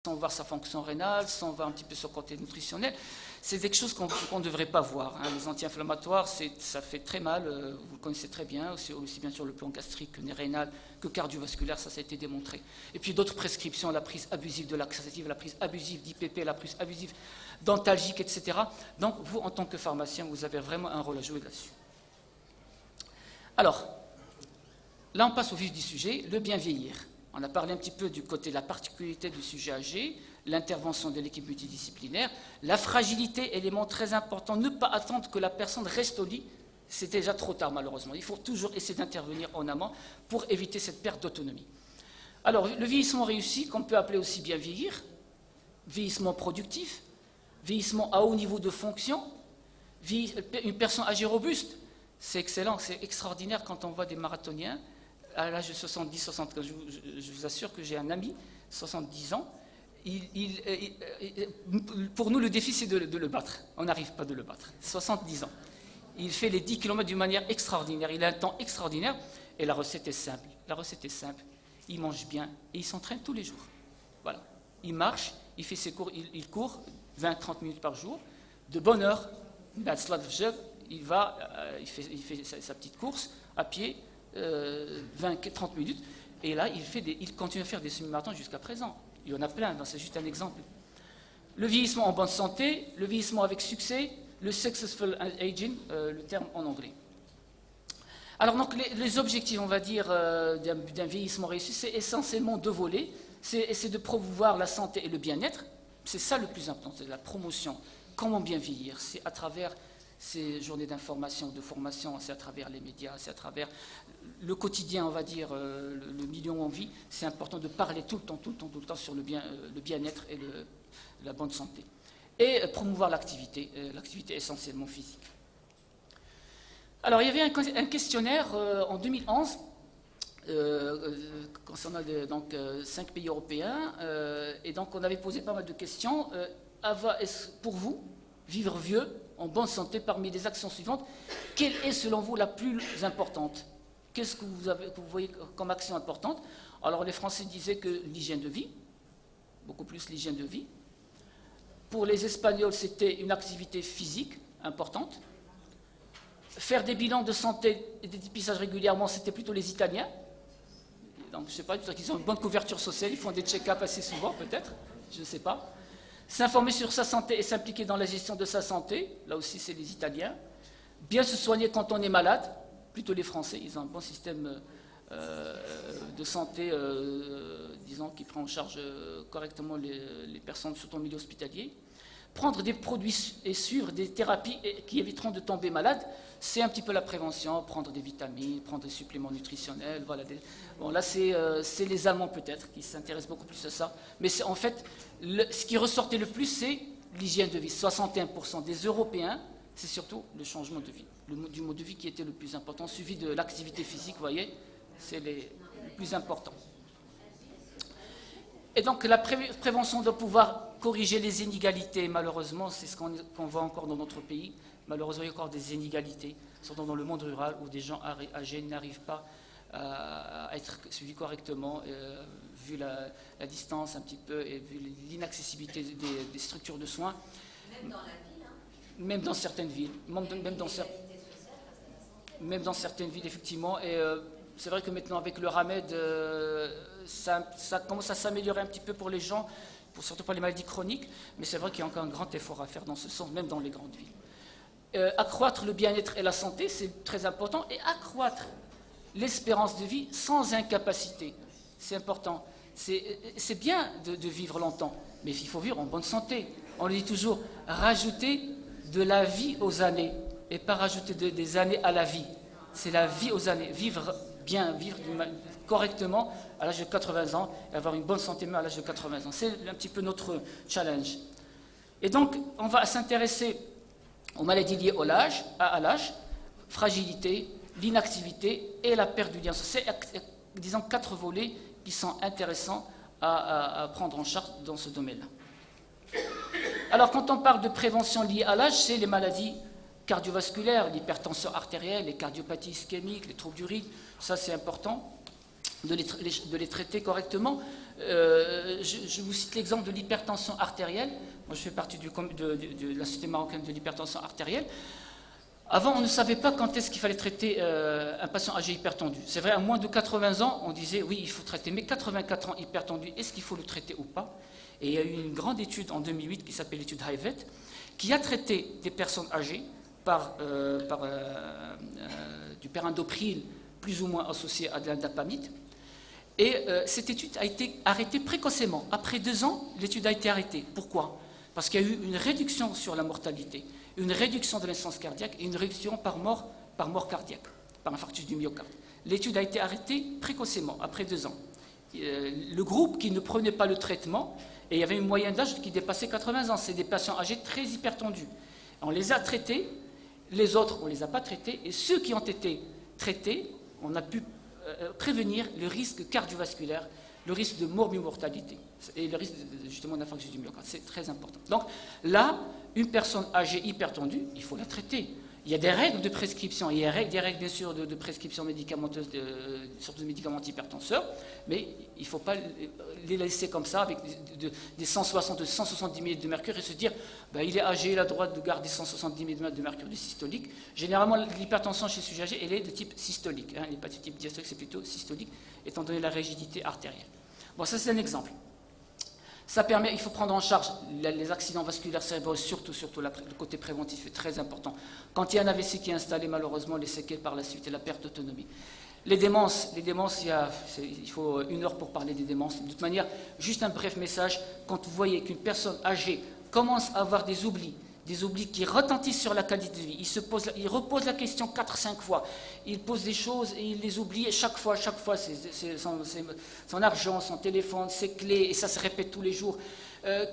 sans voir sa fonction rénale, sans voir un petit peu son côté nutritionnel. C'est quelque chose qu'on ne devrait pas voir. Les anti-inflammatoires, ça fait très mal, vous le connaissez très bien, aussi bien sur le plan gastrique que rénal, que cardiovasculaire, ça a été démontré. Et puis d'autres prescriptions, la prise abusive de laxative, la prise abusive d'IPP, la prise abusive d'antalgique, etc. Donc vous, en tant que pharmacien, vous avez vraiment un rôle à jouer là-dessus. Alors, là on passe au vif du sujet, le bien vieillir. On a parlé un petit peu du côté de la particularité du sujet âgé, l'intervention de l'équipe multidisciplinaire, la fragilité, élément très important, ne pas attendre que la personne reste au lit, c'est déjà trop tard malheureusement. Il faut toujours essayer d'intervenir en amont pour éviter cette perte d'autonomie. Alors, le vieillissement réussi, qu'on peut appeler aussi bien vieillir, vieillissement productif, vieillissement à haut niveau de fonction, une personne âgée robuste, c'est excellent, c'est extraordinaire quand on voit des marathoniens à l'âge de 70, 75. Je vous assure que j'ai un ami, 70 ans, pour nous le défi c'est de le battre, on n'arrive pas de le battre, 70 ans. Il fait les 10 km d'une manière extraordinaire, il a un temps extraordinaire, et la recette est simple, il mange bien et il s'entraîne tous les jours. Voilà, il marche, il fait ses cours, il court 20-30 minutes par jour, de bonne heure, il va, il fait sa petite course à pied, 20-30 minutes, et là il continue à faire des semi-marathons jusqu'à présent. Il y en a plein, c'est juste un exemple. Le vieillissement en bonne santé, le vieillissement avec succès, le successful aging, le terme en anglais. Alors donc les objectifs, on va dire, d'un vieillissement réussi, c'est essentiellement deux volets. C'est de promouvoir la santé et le bien-être. C'est ça le plus important, c'est la promotion. Comment bien vieillir? C'est à travers ces journées d'information, de formation, c'est à travers les médias, c'est à travers le quotidien, on va dire, le milieu où on vit. C'est important de parler tout le temps sur le bien-être et la bonne santé. Et promouvoir l'activité essentiellement physique. Alors, il y avait un questionnaire en 2011 concernant 5 pays européens, et donc on avait posé pas mal de questions. Est-ce pour vous, vivre vieux, en bonne santé, parmi les actions suivantes, quelle est selon vous la plus importante? Qu'est-ce que vous voyez comme action importante? Alors les Français disaient que l'hygiène de vie, beaucoup plus l'hygiène de vie. Pour les Espagnols, c'était une activité physique importante. Faire des bilans de santé et des dépistages régulièrement, c'était plutôt les Italiens. Donc, je ne sais pas, ils ont une bonne couverture sociale, ils font des check-ups assez souvent, peut-être, je ne sais pas. S'informer sur sa santé et s'impliquer dans la gestion de sa santé, là aussi, c'est les Italiens. Bien se soigner quand on est malade, plutôt les Français, ils ont un bon système de santé, disons, qui prend en charge correctement les personnes, surtout en milieu hospitalier. Prendre des produits et suivre des thérapies qui éviteront de tomber malade, c'est un petit peu la prévention, prendre des vitamines, prendre des suppléments nutritionnels. Voilà. Bon, là, c'est les Allemands peut-être qui s'intéressent beaucoup plus à ça. Mais en fait, ce qui ressortait le plus, c'est l'hygiène de vie. 61% des Européens, c'est surtout le changement de vie, du mode de vie qui était le plus important, suivi de l'activité physique, vous voyez, c'est le plus important. Et donc la prévention doit pouvoir corriger les inégalités. Malheureusement, c'est ce qu'on voit encore dans notre pays. Malheureusement, il y a encore des inégalités, surtout dans le monde rural, où des gens âgés n'arrivent pas à être suivis correctement, vu la distance un petit peu et vu l'inaccessibilité des structures de soins. Même dans la ville, hein. Même dans certaines villes. Même dans certaines villes, effectivement. Et c'est vrai que maintenant, avec le RAMED, ça commence à s'améliorer un petit peu pour les gens, surtout pour les maladies chroniques, mais c'est vrai qu'il y a encore un grand effort à faire dans ce sens, même dans les grandes villes. Accroître le bien-être et la santé, c'est très important, et accroître l'espérance de vie sans incapacité, c'est important. C'est bien de vivre longtemps, mais il faut vivre en bonne santé. On le dit toujours, rajouter de la vie aux années, et pas rajouter des années à la vie. C'est la vie aux années, vivre bien, vivre correctement à l'âge de 80 ans et avoir une bonne santé même à l'âge de 80 ans. C'est un petit peu notre challenge. Et donc, on va s'intéresser aux maladies liées à l'âge, fragilité, l'inactivité et la perte du lien social. C'est, disons, 4 volets qui sont intéressants à prendre en charge dans ce domaine-là. Alors, quand on parle de prévention liée à l'âge, c'est les maladies cardiovasculaires, l'hypertension artérielle, les cardiopathies ischémiques, les troubles du rythme. Ça, c'est important de les traiter correctement. Je vous cite l'exemple de l'hypertension artérielle. Moi, je fais partie de la Société marocaine de l'hypertension artérielle. Avant, on ne savait pas quand est-ce qu'il fallait traiter un patient âgé hypertendu. C'est vrai, à moins de 80 ans, on disait oui, il faut traiter. Mais 84 ans hypertendu, est-ce qu'il faut le traiter ou pas? Et il y a eu une grande étude en 2008 qui s'appelle l'étude Hivet, qui a traité des personnes âgées par du périndopril plus ou moins associé à de l'indapamide. Et cette étude a été arrêtée précocement. Après 2 ans, l'étude a été arrêtée. Pourquoi? Parce qu'il y a eu une réduction sur la mortalité, une réduction de l'insuffisance cardiaque et une réduction par mort cardiaque, par infarctus du myocarde. L'étude a été arrêtée précocement, après 2 ans. le groupe qui ne prenait pas le traitement, et il y avait une moyenne d'âge qui dépassait 80 ans. C'est des patients âgés très hypertendus. On les a traités, les autres, on ne les a pas traités, et ceux qui ont été traités, on a pu prévenir le risque cardiovasculaire, le risque de mortalité et le risque justement d'infarctus du myocarde. C'est très important. Donc là, une personne âgée hypertendue, il faut la traiter. Il y a des règles de prescription, il y a des règles bien sûr de prescription médicamenteuse, surtout des médicaments antihypertenseurs, mais il ne faut pas les laisser comme ça avec des 160 ou 170 mm de mercure et se dire il est âgé, il a le droit de garder 170 mm de mercure du systolique. Généralement, l'hypertension chez ce sujet âgé, elle est de type systolique. Elle n'est pas de type diastolique, c'est plutôt systolique, étant donné la rigidité artérielle. Bon, ça c'est un exemple. Ça permet, il faut prendre en charge les accidents vasculaires cérébraux, surtout le côté préventif est très important. Quand il y a un AVC qui est installé, malheureusement, les séquelles par la suite et la perte d'autonomie. Les démences, il faut 1 heure pour parler des démences. De toute manière, juste un bref message, quand vous voyez qu'une personne âgée commence à avoir des oublis qui retentissent sur la qualité de vie, il repose la question 4-5 fois, il pose des choses et il les oublie, et chaque fois, c'est son argent, son téléphone, ses clés, et ça se répète tous les jours,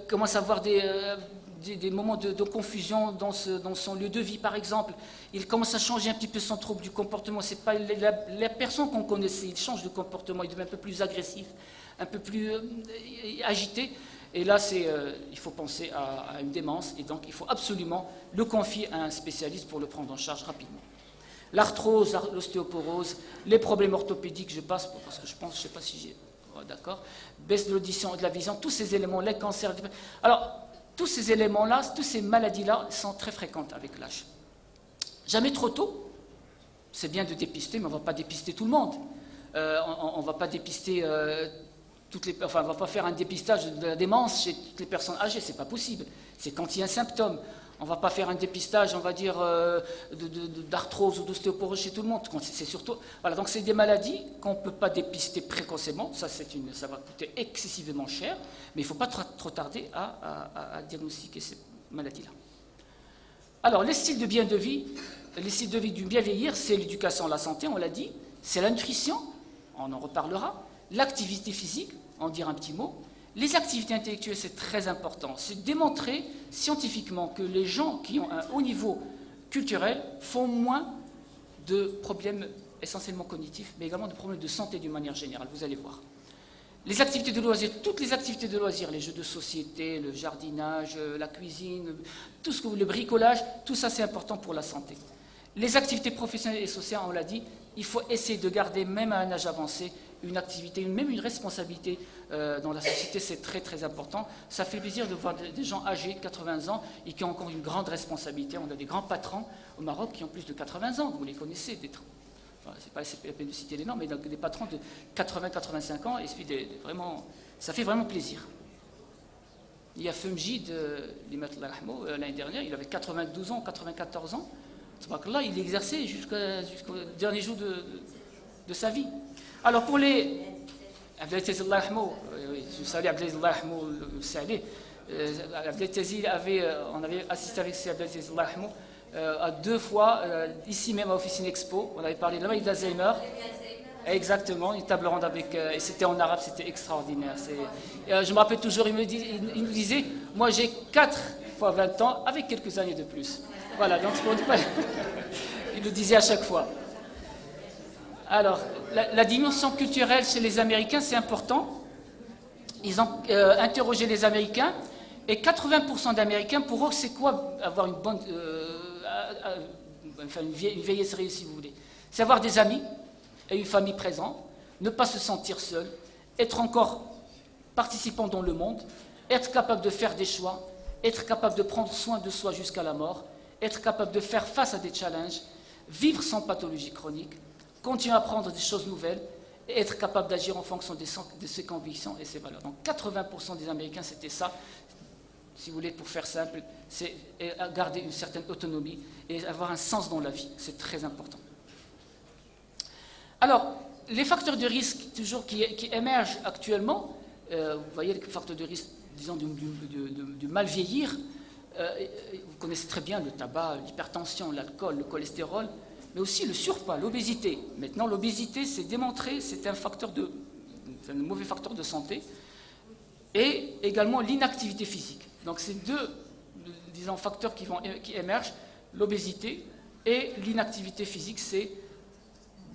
commence à avoir des moments de confusion dans son lieu de vie, par exemple. Il commence à changer un petit peu son trouble du comportement. Ce n'est pas la personne qu'on connaissait, il change de comportement, il devient un peu plus agressif, un peu plus agité. Et là, il faut penser à une démence, et donc il faut absolument le confier à un spécialiste pour le prendre en charge rapidement. L'arthrose, l'ostéoporose, les problèmes orthopédiques, je passe parce que je ne sais pas si j'ai... d'accord. Baisse de l'audition et de la vision, tous ces éléments, les cancers... Alors, tous ces éléments-là, toutes ces maladies-là sont très fréquentes avec l'âge. Jamais trop tôt. C'est bien de dépister, mais on ne va pas dépister tout le monde. On ne va pas dépister... on ne va pas faire un dépistage de la démence chez toutes les personnes âgées, ce n'est pas possible. C'est quand il y a un symptôme. On ne va pas faire un dépistage, on va dire, d'arthrose ou d'ostéoporose chez tout le monde. C'est surtout, voilà, donc c'est des maladies qu'on ne peut pas dépister précocement. Ça va coûter excessivement cher, mais il ne faut pas trop tarder à diagnostiquer ces maladies-là. Alors, les styles de bien de vie, les styles de vie du bien vieillir, c'est l'éducation à la santé, on l'a dit, c'est la nutrition, on en reparlera, l'activité physique, en dire un petit mot. Les activités intellectuelles, c'est très important. C'est démontrer scientifiquement que les gens qui ont un haut niveau culturel font moins de problèmes essentiellement cognitifs, mais également de problèmes de santé d'une manière générale, vous allez voir. Les activités de loisirs, toutes les activités de loisirs, les jeux de société, le jardinage, la cuisine, tout ce que vous, le bricolage, tout ça c'est important pour la santé. Les activités professionnelles et sociales, on l'a dit, il faut essayer de garder, même à un âge avancé, une activité, même une responsabilité dans la société, c'est très très important. Ça fait plaisir de voir des gens âgés, 80 ans, et qui ont encore une grande responsabilité. On a des grands patrons au Maroc qui ont plus de 80 ans, vous les connaissez, c'est pas la peine de citer les noms, mais des patrons de 80-85 ans, et puis vraiment, ça fait vraiment plaisir. Il y a Femjid, l'année dernière, il avait 92 ans, 94 ans. Là, il exerçait jusqu'au dernier jour de sa vie. Alors pour les... Abdelaziz Allah Rahmou, je salue Abdelaziz Allah Rahmou Salih. Abdelaziz on avait assisté avec Abdelaziz Allah Rahmou à 2 fois, ici même à Officine Expo. On avait parlé de la maladie d'Alzheimer. Exactement, une table ronde avec... et c'était en arabe, c'était extraordinaire. Je me rappelle toujours, il nous disait, moi j'ai 4 fois 20 ans avec quelques années de plus. Voilà, donc il le disait à chaque fois. Alors, la dimension culturelle chez les Américains, c'est important. Ils ont interrogé les Américains, et 80% d'Américains, pour eux, c'est quoi avoir une bonne... une vieillesse réussie, si vous voulez. C'est avoir des amis et une famille présente, ne pas se sentir seul, être encore participant dans le monde, être capable de faire des choix, être capable de prendre soin de soi jusqu'à la mort, être capable de faire face à des challenges, vivre sans pathologie chronique, continuer à apprendre des choses nouvelles et être capable d'agir en fonction de ses convictions et ses valeurs. Donc 80% des Américains, c'était ça. Si vous voulez, pour faire simple, c'est garder une certaine autonomie et avoir un sens dans la vie. C'est très important. Alors, les facteurs de risque toujours qui émergent actuellement, vous voyez les facteurs de risque, disons, du mal vieillir, vous connaissez très bien le tabac, l'hypertension, l'alcool, le cholestérol, mais aussi le surpoids, l'obésité. Maintenant, l'obésité, c'est démontré, c'est un facteur de un mauvais facteur de santé, et également l'inactivité physique. Donc c'est deux, disons, facteurs qui émergent, l'obésité et l'inactivité physique, c'est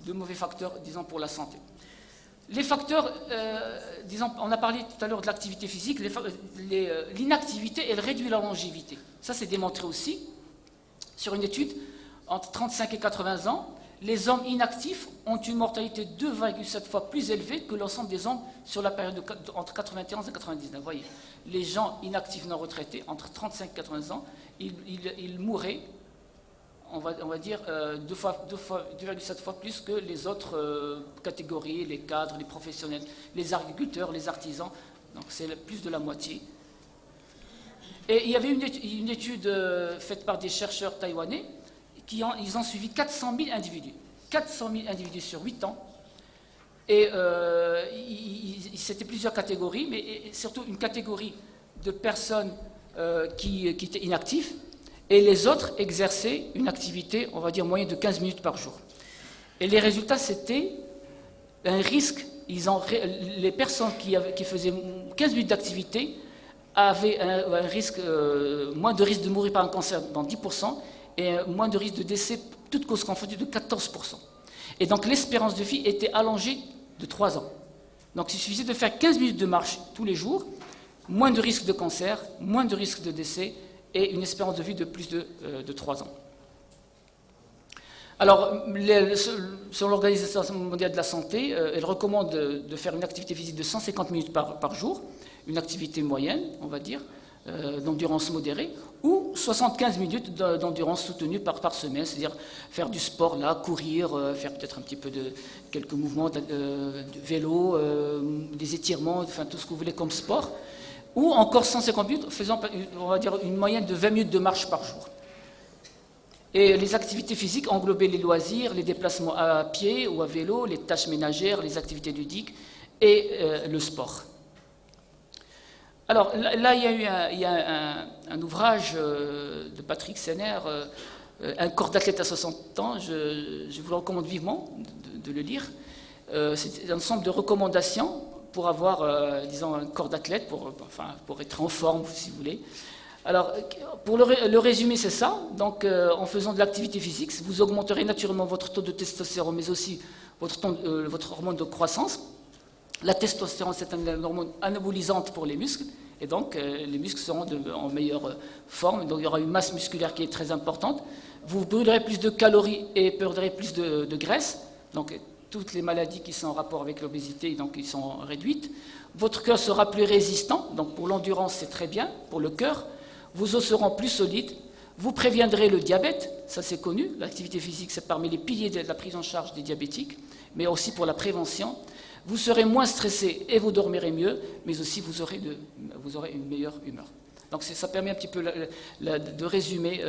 deux mauvais facteurs, disons, pour la santé. Les facteurs, disons, on a parlé tout à l'heure de l'activité physique, l'inactivité, elle réduit la longévité. Ça, c'est démontré aussi sur une étude entre 35 et 80 ans. Les hommes inactifs ont une mortalité 2,7 fois plus élevée que l'ensemble des hommes sur la période entre 91 et 99. Vous voyez, les gens inactifs non retraités, entre 35 et 80 ans, ils mourraient, on va dire, 2,7 fois plus que les autres catégories, les cadres, les professionnels, les agriculteurs, les artisans. Donc c'est plus de la moitié. Et il y avait une étude faite par des chercheurs taïwanais. Ils ont suivi 400 000 individus. 400 000 individus sur 8 ans. Et c'était plusieurs catégories, mais surtout une catégorie de personnes qui étaient inactives, et les autres exerçaient une activité, on va dire, moyenne de 15 minutes par jour. Et les résultats, c'était un risque. Les personnes qui faisaient 15 minutes d'activité avaient un risque, moins de risque de mourir par un cancer dans 10%, et moins de risque de décès, toutes causes confondues, de 14%. Et donc l'espérance de vie était allongée de 3 ans. Donc il suffisait de faire 15 minutes de marche tous les jours, moins de risque de cancer, moins de risque de décès, et une espérance de vie de plus de 3 ans. Alors, selon l'Organisation mondiale de la santé, elle recommande de faire une activité physique de 150 minutes par jour, une activité moyenne, on va dire, d'endurance modérée, ou 75 minutes d'endurance soutenue par semaine, c'est-à-dire faire du sport, là, courir, faire peut-être un petit peu quelques mouvements de vélo, des étirements, enfin tout ce que vous voulez comme sport, ou encore 150 minutes, faisant, on va dire, une moyenne de 20 minutes de marche par jour. Et les activités physiques englobaient les loisirs, les déplacements à pied ou à vélo, les tâches ménagères, les activités ludiques et le sport. Alors là, il y a un ouvrage de Patrick Senner, Un corps d'athlète à 60 ans, je vous le recommande vivement de le lire. C'est un ensemble de recommandations pour avoir, disons, un corps d'athlète, pour être en forme, si vous voulez. Alors, pour le résumé, c'est ça. Donc, en faisant de l'activité physique, vous augmenterez naturellement votre taux de testostérone, mais aussi votre hormone de croissance. La testostérone, c'est une hormone anabolisante pour les muscles, et donc les muscles seront en meilleure forme. Donc, il y aura une masse musculaire qui est très importante. Vous brûlerez plus de calories et perdrez plus de graisse. Donc, toutes les maladies qui sont en rapport avec l'obésité, donc, ils sont réduites. Votre cœur sera plus résistant. Donc, pour l'endurance, c'est très bien. Pour le cœur, vos os seront plus solides. Vous préviendrez le diabète, ça c'est connu. L'activité physique, c'est parmi les piliers de la prise en charge des diabétiques, mais aussi pour la prévention. Vous serez moins stressé et vous dormirez mieux, mais aussi vous aurez une meilleure humeur. Donc ça permet un petit peu de résumer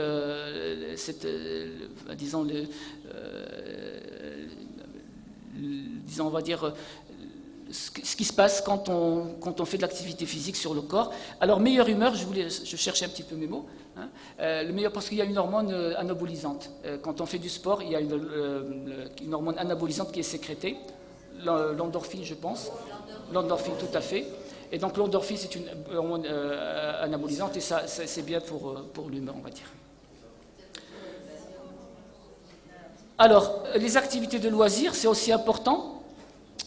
disons, on va dire, ce qui se passe quand on fait de l'activité physique sur le corps. Alors, meilleure humeur, je cherchais un petit peu mes mots, hein, le meilleur, parce qu'il y a une hormone anabolisante. Quand on fait du sport, il y a une hormone anabolisante qui est sécrétée, l'endorphine, je pense. L'endorphine, tout à fait. Et donc, l'endorphine, c'est une hormone anabolisante, et ça, c'est bien pour l'humeur, on va dire. Alors, les activités de loisirs, c'est aussi important.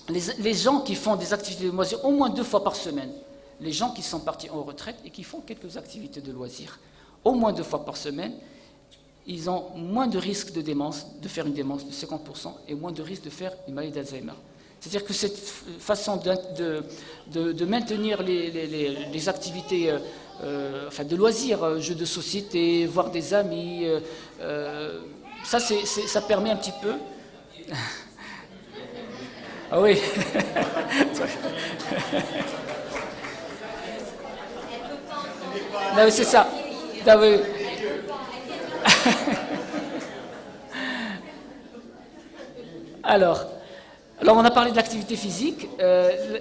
Les gens qui font des activités de loisirs au moins 2 fois par semaine, les gens qui sont partis en retraite et qui font quelques activités de loisirs au moins 2 fois par semaine, ils ont moins de risque de démence, de faire une démence de 50% et moins de risque de faire une maladie d'Alzheimer. C'est-à-dire que cette façon de maintenir les activités de loisirs, jeux de société, voir des amis, ça permet un petit peu... Ah oui. Non, c'est ça. Non, oui. Alors, on a parlé de l'activité physique.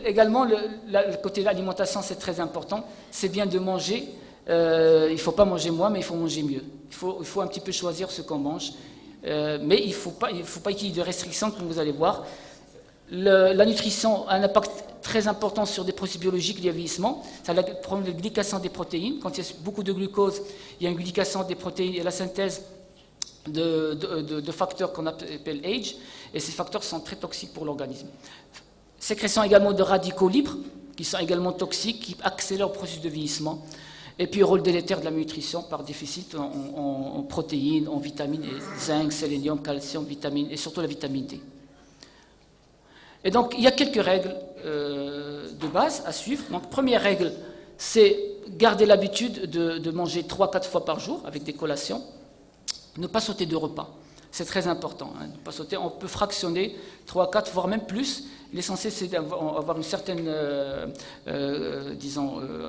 Également, le côté de l'alimentation, c'est très important. C'est bien de manger. Il ne faut pas manger moins, mais il faut manger mieux. Il faut un petit peu choisir ce qu'on mange. Mais il ne faut pas qu'il y ait de restrictions, comme vous allez voir. La nutrition a un impact très important sur des processus biologiques liés au vieillissement. Ça a le problème de glycation des protéines. Quand il y a beaucoup de glucose, il y a une glycation des protéines et la synthèse de facteurs qu'on appelle age, et ces facteurs sont très toxiques pour l'organisme. Sécrétion également de radicaux libres, qui sont également toxiques, qui accélèrent le processus de vieillissement. Et puis, rôle délétère de la malnutrition par déficit en protéines, en vitamines, zinc, sélénium, calcium, vitamines, et surtout la vitamine D. Et donc, il y a quelques règles de base à suivre. Donc, première règle, c'est garder l'habitude de manger 3-4 fois par jour avec des collations. Ne pas sauter de repas. C'est très important. Ne pas sauter. On peut fractionner 3-4, voire même plus. L'essentiel, c'est d'avoir une certaine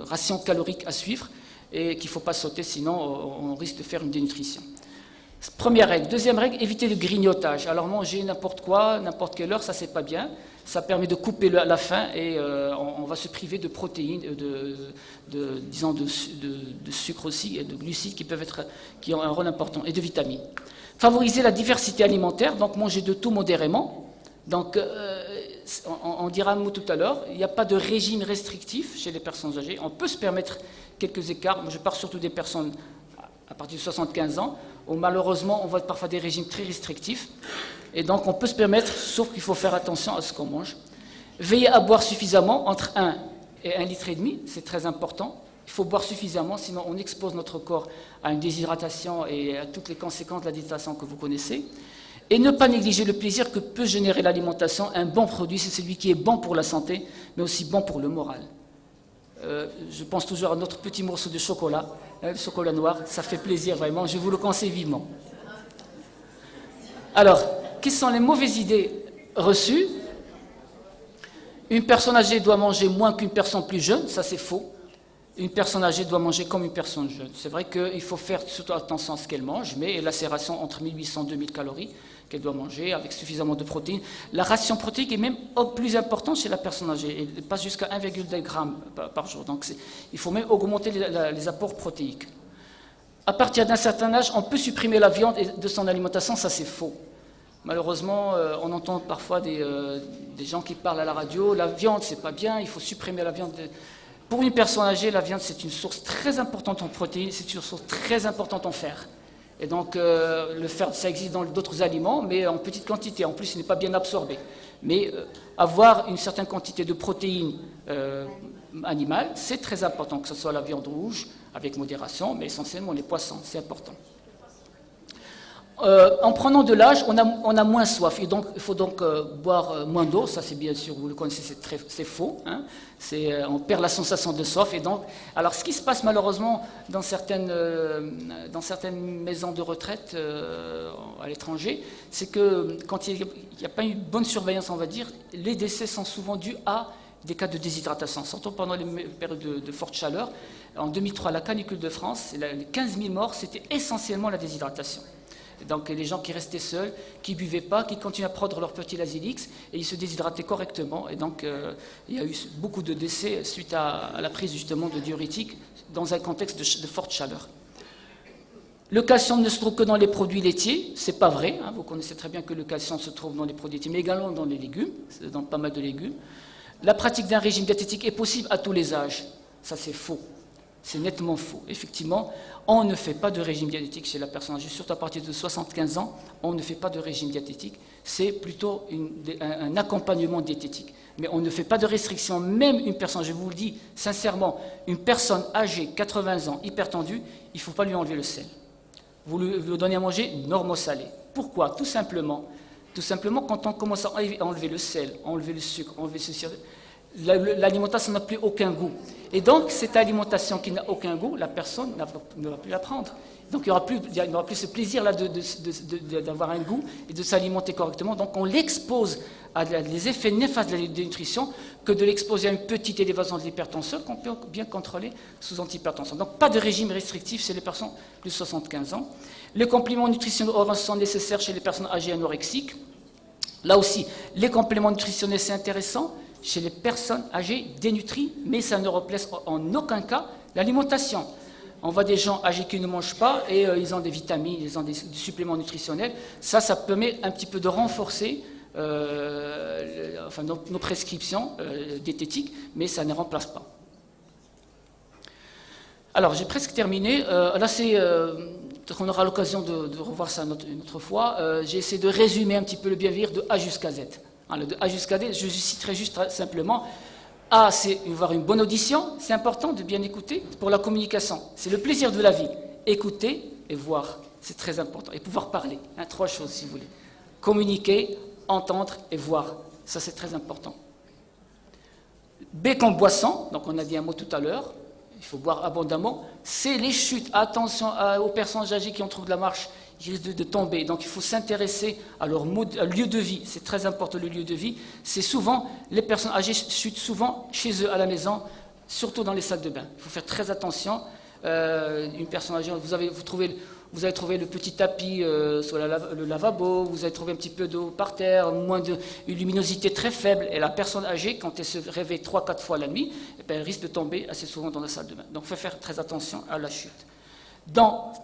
ration calorique à suivre et qu'il ne faut pas sauter, sinon on risque de faire une dénutrition. Première règle. Deuxième règle, éviter le grignotage. Alors manger n'importe quoi, n'importe quelle heure, ça c'est pas bien. Ça permet de couper la faim et on va se priver de protéines, de sucre aussi et de glucides qui ont un rôle important et de vitamines. Favoriser la diversité alimentaire, donc manger de tout modérément. Donc on dira un mot tout à l'heure, il n'y a pas de régime restrictif chez les personnes âgées. On peut se permettre quelques écarts. Moi, je parle surtout des personnes à partir de 75 ans, où malheureusement on voit parfois des régimes très restrictifs. Et donc on peut se permettre, sauf qu'il faut faire attention à ce qu'on mange. Veiller à boire suffisamment, entre 1 et 1,5 litre, c'est très important. Il faut boire suffisamment, sinon on expose notre corps à une déshydratation et à toutes les conséquences de la déshydratation que vous connaissez. Et ne pas négliger le plaisir que peut générer l'alimentation. Un bon produit, c'est celui qui est bon pour la santé, mais aussi bon pour le moral. Je pense toujours à notre petit morceau de chocolat, le chocolat noir, ça fait plaisir vraiment, je vous le conseille vivement. Alors, quelles sont les mauvaises idées reçues? Une personne âgée doit manger moins qu'une personne plus jeune, ça c'est faux. Une personne âgée doit manger comme une personne jeune. C'est vrai qu'il faut faire surtout attention à ce qu'elle mange, mais la ration entre 1800 et 2000 calories qu'elle doit manger avec suffisamment de protéines. La ration protéique est même plus importante chez la personne âgée. Elle passe jusqu'à 1,2 g par jour. Donc il faut même augmenter les apports protéiques. À partir d'un certain âge, on peut supprimer la viande de son alimentation, ça c'est faux. Malheureusement, on entend parfois des gens qui parlent à la radio, la viande c'est pas bien, il faut supprimer la viande. Pour une personne âgée, la viande c'est une source très importante en protéines, c'est une source très importante en fer. Et donc le fer, ça existe dans d'autres aliments, mais en petite quantité. En plus, il n'est pas bien absorbé. Mais avoir une certaine quantité de protéines animales, c'est très important, que ce soit la viande rouge, avec modération, mais essentiellement les poissons, c'est important. En prenant de l'âge, on a moins soif, et donc il faut donc boire moins d'eau. Ça, c'est bien sûr, vous le connaissez, c'est faux. Hein, on perd la sensation de soif, et donc, alors ce qui se passe malheureusement dans certaines maisons de retraite à l'étranger, c'est que quand il n'y a pas une bonne surveillance, on va dire, les décès sont souvent dus à des cas de déshydratation, surtout pendant les périodes de forte chaleur. En 2003, la canicule de France, les 15 000 morts, c'était essentiellement la déshydratation. Donc les gens qui restaient seuls, qui ne buvaient pas, qui continuaient à prendre leur petit Lazilix, et ils se déshydrataient correctement. Et donc il y a eu beaucoup de décès suite à la prise justement de diurétiques dans un contexte de forte chaleur. Le calcium ne se trouve que dans les produits laitiers, c'est pas vrai. Hein, vous connaissez très bien que le calcium se trouve dans les produits laitiers, mais également dans les légumes, dans pas mal de légumes. La pratique d'un régime diététique est possible à tous les âges. Ça c'est faux. C'est nettement faux. Effectivement, on ne fait pas de régime diététique chez la personne âgée, surtout à partir de 75 ans, on ne fait pas de régime diététique. C'est plutôt un accompagnement diététique. Mais on ne fait pas de restriction. Même une personne, je vous le dis sincèrement, une personne âgée, 80 ans, hypertendue, il ne faut pas lui enlever le sel. Vous lui donnez à manger normo-salé. Pourquoi? Tout simplement, quand on commence à enlever le sel, enlever le sucre, enlever ceci, l'alimentation n'a plus aucun goût. Et donc, cette alimentation qui n'a aucun goût, la personne ne va plus la prendre. Donc, il n'y aura plus ce plaisir-là d'avoir un goût et de s'alimenter correctement. Donc, on l'expose à des effets néfastes de la dénutrition que de l'exposer à une petite élévation de l'hypertension qu'on peut bien contrôler sous antihypertension. Donc, pas de régime restrictif chez les personnes plus de 75 ans. Les compléments nutritionnels sont nécessaires chez les personnes âgées anorexiques. Là aussi, les compléments nutritionnels, c'est intéressant chez les personnes âgées dénutries, mais ça ne remplace en aucun cas l'alimentation. On voit des gens âgés qui ne mangent pas et ils ont des vitamines, ils ont des suppléments nutritionnels. Ça permet un petit peu de renforcer nos prescriptions diététiques, mais ça ne remplace pas. Alors, j'ai presque terminé. Là, on aura l'occasion de revoir ça une autre fois. J'ai essayé de résumer un petit peu le bien vieillir de A jusqu'à Z. Alors, de A jusqu'à Z, je citerai juste simplement. A, c'est avoir une bonne audition. C'est important de bien écouter pour la communication. C'est le plaisir de la vie. Écouter et voir, c'est très important. Et pouvoir parler. 3 choses, si vous voulez. Communiquer, entendre et voir. Ça, c'est très important. B comme boisson. Donc, on a dit un mot tout à l'heure. Il faut boire abondamment. C'est les chutes. Attention aux personnes âgées qui ont trouvé de la marche. Ils risquent de tomber. Donc, il faut s'intéresser à leur lieu de vie. C'est très important, le lieu de vie. C'est souvent, les personnes âgées chutent souvent chez eux, à la maison, surtout dans les salles de bain. Il faut faire très attention. Une personne âgée, vous avez trouvé le petit tapis sur le lavabo, vous avez trouvé un petit peu d'eau par terre, une luminosité très faible. Et la personne âgée, quand elle se réveille 3-4 fois la nuit, elle risque de tomber assez souvent dans la salle de bain. Donc, il faut faire très attention à la chute.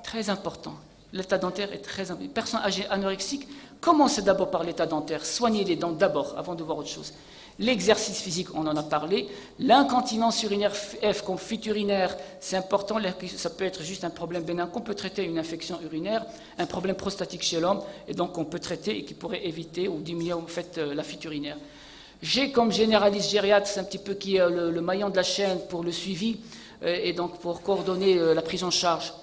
Très important. L'état dentaire est très important. Les personnes âgées anorexiques, commencez d'abord par l'état dentaire. Soignez les dents d'abord, avant de voir autre chose. L'exercice physique, on en a parlé. L'incontinence urinaire F comme fuite urinaire, c'est important. Ça peut être juste un problème bénin qu'on peut traiter, une infection urinaire, un problème prostatique chez l'homme, et donc on peut traiter et qui pourrait éviter ou diminuer en fait la fuite urinaire. G comme généraliste gériatre, c'est un petit peu qui est le maillon de la chaîne pour le suivi et donc pour coordonner la prise en charge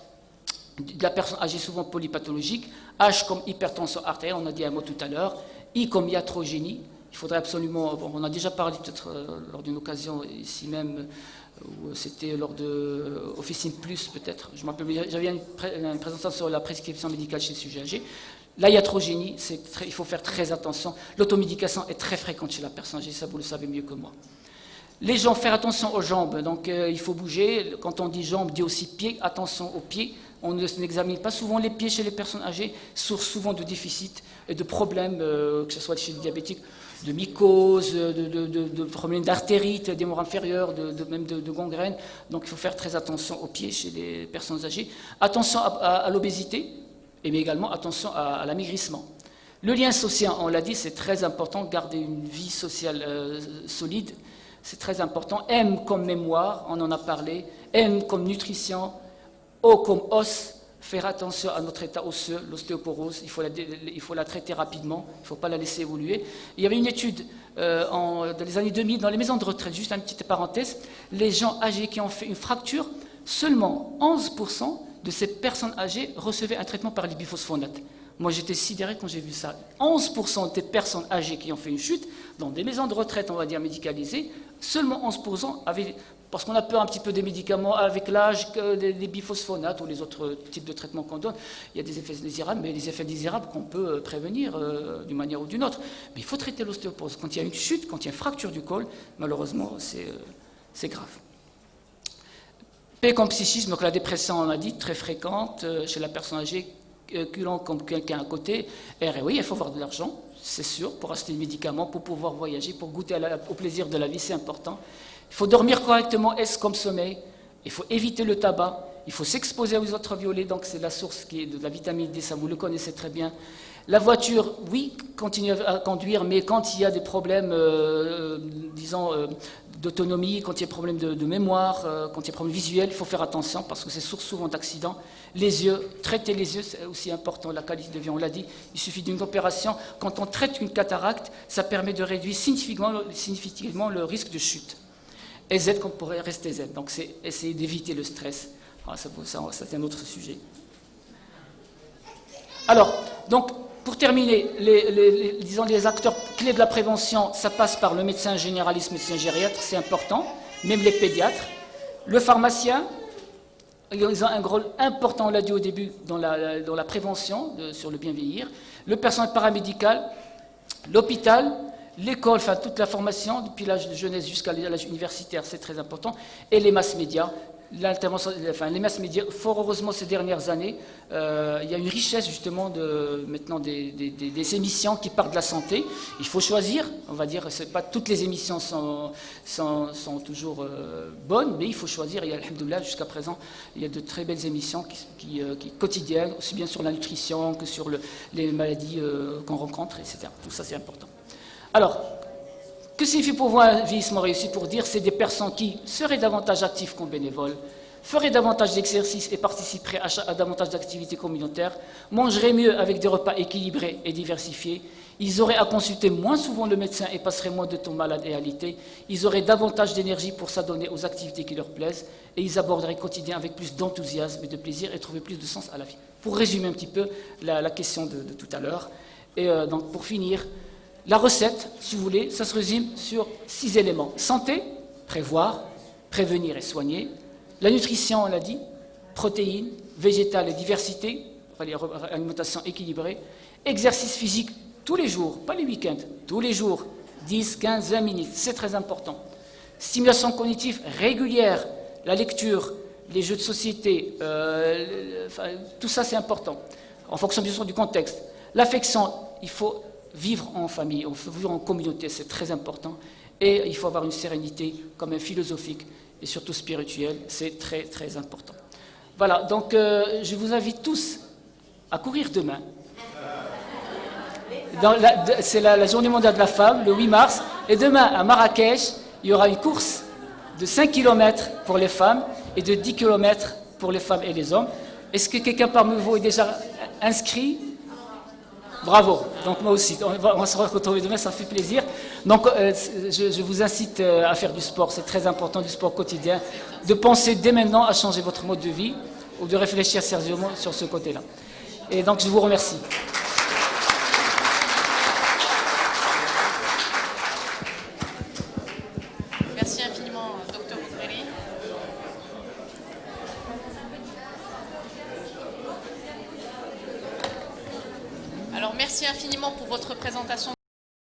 de la personne âgée souvent polypathologique. H comme hypertension artérielle, on a dit un mot tout à l'heure. I comme iatrogénie. Il faudrait absolument, on a déjà parlé peut-être lors d'une occasion ici même, où c'était lors de Officine Plus peut-être, je me rappelle, j'avais une présentation sur la prescription médicale chez les sujets âgés. La iatrogénie, il faut faire très attention. L'automédication est très fréquente chez la personne âgée, ça vous le savez mieux que moi. Les jambes, faire attention aux jambes, donc il faut bouger. Quand on dit jambes, on dit aussi pieds, attention aux pieds. On n'examine pas souvent les pieds chez les personnes âgées, source souvent de déficits et de problèmes, que ce soit chez les diabétiques, de mycose, de problèmes d'artérite, des membres inférieurs, même de gangrène. Donc il faut faire très attention aux pieds chez les personnes âgées. Attention à l'obésité, mais également attention à l'amaigrissement. Le lien social, on l'a dit, c'est très important, garder une vie sociale solide, c'est très important. M comme mémoire, on en a parlé. M comme nutrition. O comme os, faire attention à notre état osseux, l'ostéoporose, il faut la traiter rapidement, il ne faut pas la laisser évoluer. Il y avait une étude dans les années 2000, dans les maisons de retraite, juste une petite parenthèse, les gens âgés qui ont fait une fracture, seulement 11% de ces personnes âgées recevaient un traitement par les biphosphonates. Moi, j'étais sidéré quand j'ai vu ça. 11% des personnes âgées qui ont fait une chute, dans des maisons de retraite, on va dire médicalisées, seulement 11% avaient... Parce qu'on a peur un petit peu des médicaments avec l'âge, des biphosphonates ou les autres types de traitements qu'on donne. Il y a des effets désirables, mais les effets désirables qu'on peut prévenir d'une manière ou d'une autre. Mais il faut traiter l'ostéoporose. Quand il y a une chute, quand il y a une fracture du col, malheureusement, c'est grave. P comme psychisme, donc la dépression, on a dit, très fréquente chez la personne âgée, culant comme quelqu'un à côté. R, oui, il faut avoir de l'argent, c'est sûr, pour acheter des médicaments, pour pouvoir voyager, pour goûter au plaisir de la vie, c'est important. Il faut dormir correctement, S comme sommeil. Il faut éviter le tabac. Il faut s'exposer aux ultraviolets, donc c'est la source qui est de la vitamine D, ça vous le connaissez très bien. La voiture, oui, continuez à conduire, mais quand il y a des problèmes, d'autonomie, quand il y a des problèmes de mémoire, quand il y a des problèmes visuels, il faut faire attention parce que c'est source souvent d'accidents. Les yeux, traiter les yeux, c'est aussi important, la qualité de vie, on l'a dit. Il suffit d'une opération. Quand on traite une cataracte, ça permet de réduire significativement le risque de chute. Et Z, qu'on pourrait rester Z. Donc, c'est essayer d'éviter le stress. Ah, ça, c'est un autre sujet. Alors, donc, pour terminer, disons les acteurs clés de la prévention, ça passe par le médecin généraliste, médecin gériatre, c'est important, même les pédiatres. Le pharmacien, ils ont un rôle important, on l'a dit au début, dans la prévention sur le bien vieillir. Le personnel paramédical, l'hôpital, l'école, enfin toute la formation, depuis l'âge de jeunesse jusqu'à l'âge universitaire, c'est très important, et les masses médias. Les masses médias, fort heureusement ces dernières années, il y a une richesse justement maintenant des émissions qui parlent de la santé. Il faut choisir, on va dire, pas toutes les émissions sont toujours bonnes, mais il faut choisir. Et alhamdoulilah, jusqu'à présent, il y a de très belles émissions qui quotidiennes, aussi bien sur la nutrition que sur les maladies qu'on rencontre, etc. Tout ça c'est important. Alors, que signifie pour vous un vieillissement réussi? Pour dire, c'est des personnes qui seraient davantage actives qu'en bénévoles, feraient davantage d'exercices et participeraient à davantage d'activités communautaires, mangeraient mieux avec des repas équilibrés et diversifiés, ils auraient à consulter moins souvent le médecin et passeraient moins de temps malades et alités, ils auraient davantage d'énergie pour s'adonner aux activités qui leur plaisent, et ils aborderaient le quotidien avec plus d'enthousiasme et de plaisir et trouveraient plus de sens à la vie. Pour résumer un petit peu la question de tout à l'heure, et donc pour finir, la recette, si vous voulez, ça se résume sur 6 éléments. Santé, prévoir, prévenir et soigner. La nutrition, on l'a dit, protéines, végétales et diversité, alimentation équilibrée. Exercice physique tous les jours, pas les week-ends, tous les jours, 10, 15, 20 minutes, c'est très important. Stimulation cognitive régulière, la lecture, les jeux de société, tout ça c'est important, en fonction bien sûr du contexte. L'affection, il faut vivre en famille, il faut vivre en communauté, c'est très important. Et il faut avoir une sérénité quand même philosophique et surtout spirituelle, c'est très très important. Voilà, donc je vous invite tous à courir demain. C'est la journée mondiale de la femme, le 8 mars, et demain à Marrakech, il y aura une course de 5 km pour les femmes et de 10 km pour les femmes et les hommes. Est-ce que quelqu'un parmi vous est déjà inscrit? Bravo, donc moi aussi, on va se retrouver demain, ça fait plaisir. Donc je vous incite à faire du sport, c'est très important, du sport quotidien, de penser dès maintenant à changer votre mode de vie ou de réfléchir sérieusement sur ce côté-là. Et donc je vous remercie. Merci infiniment, Dr. Oudreli. Alors merci infiniment pour votre présentation.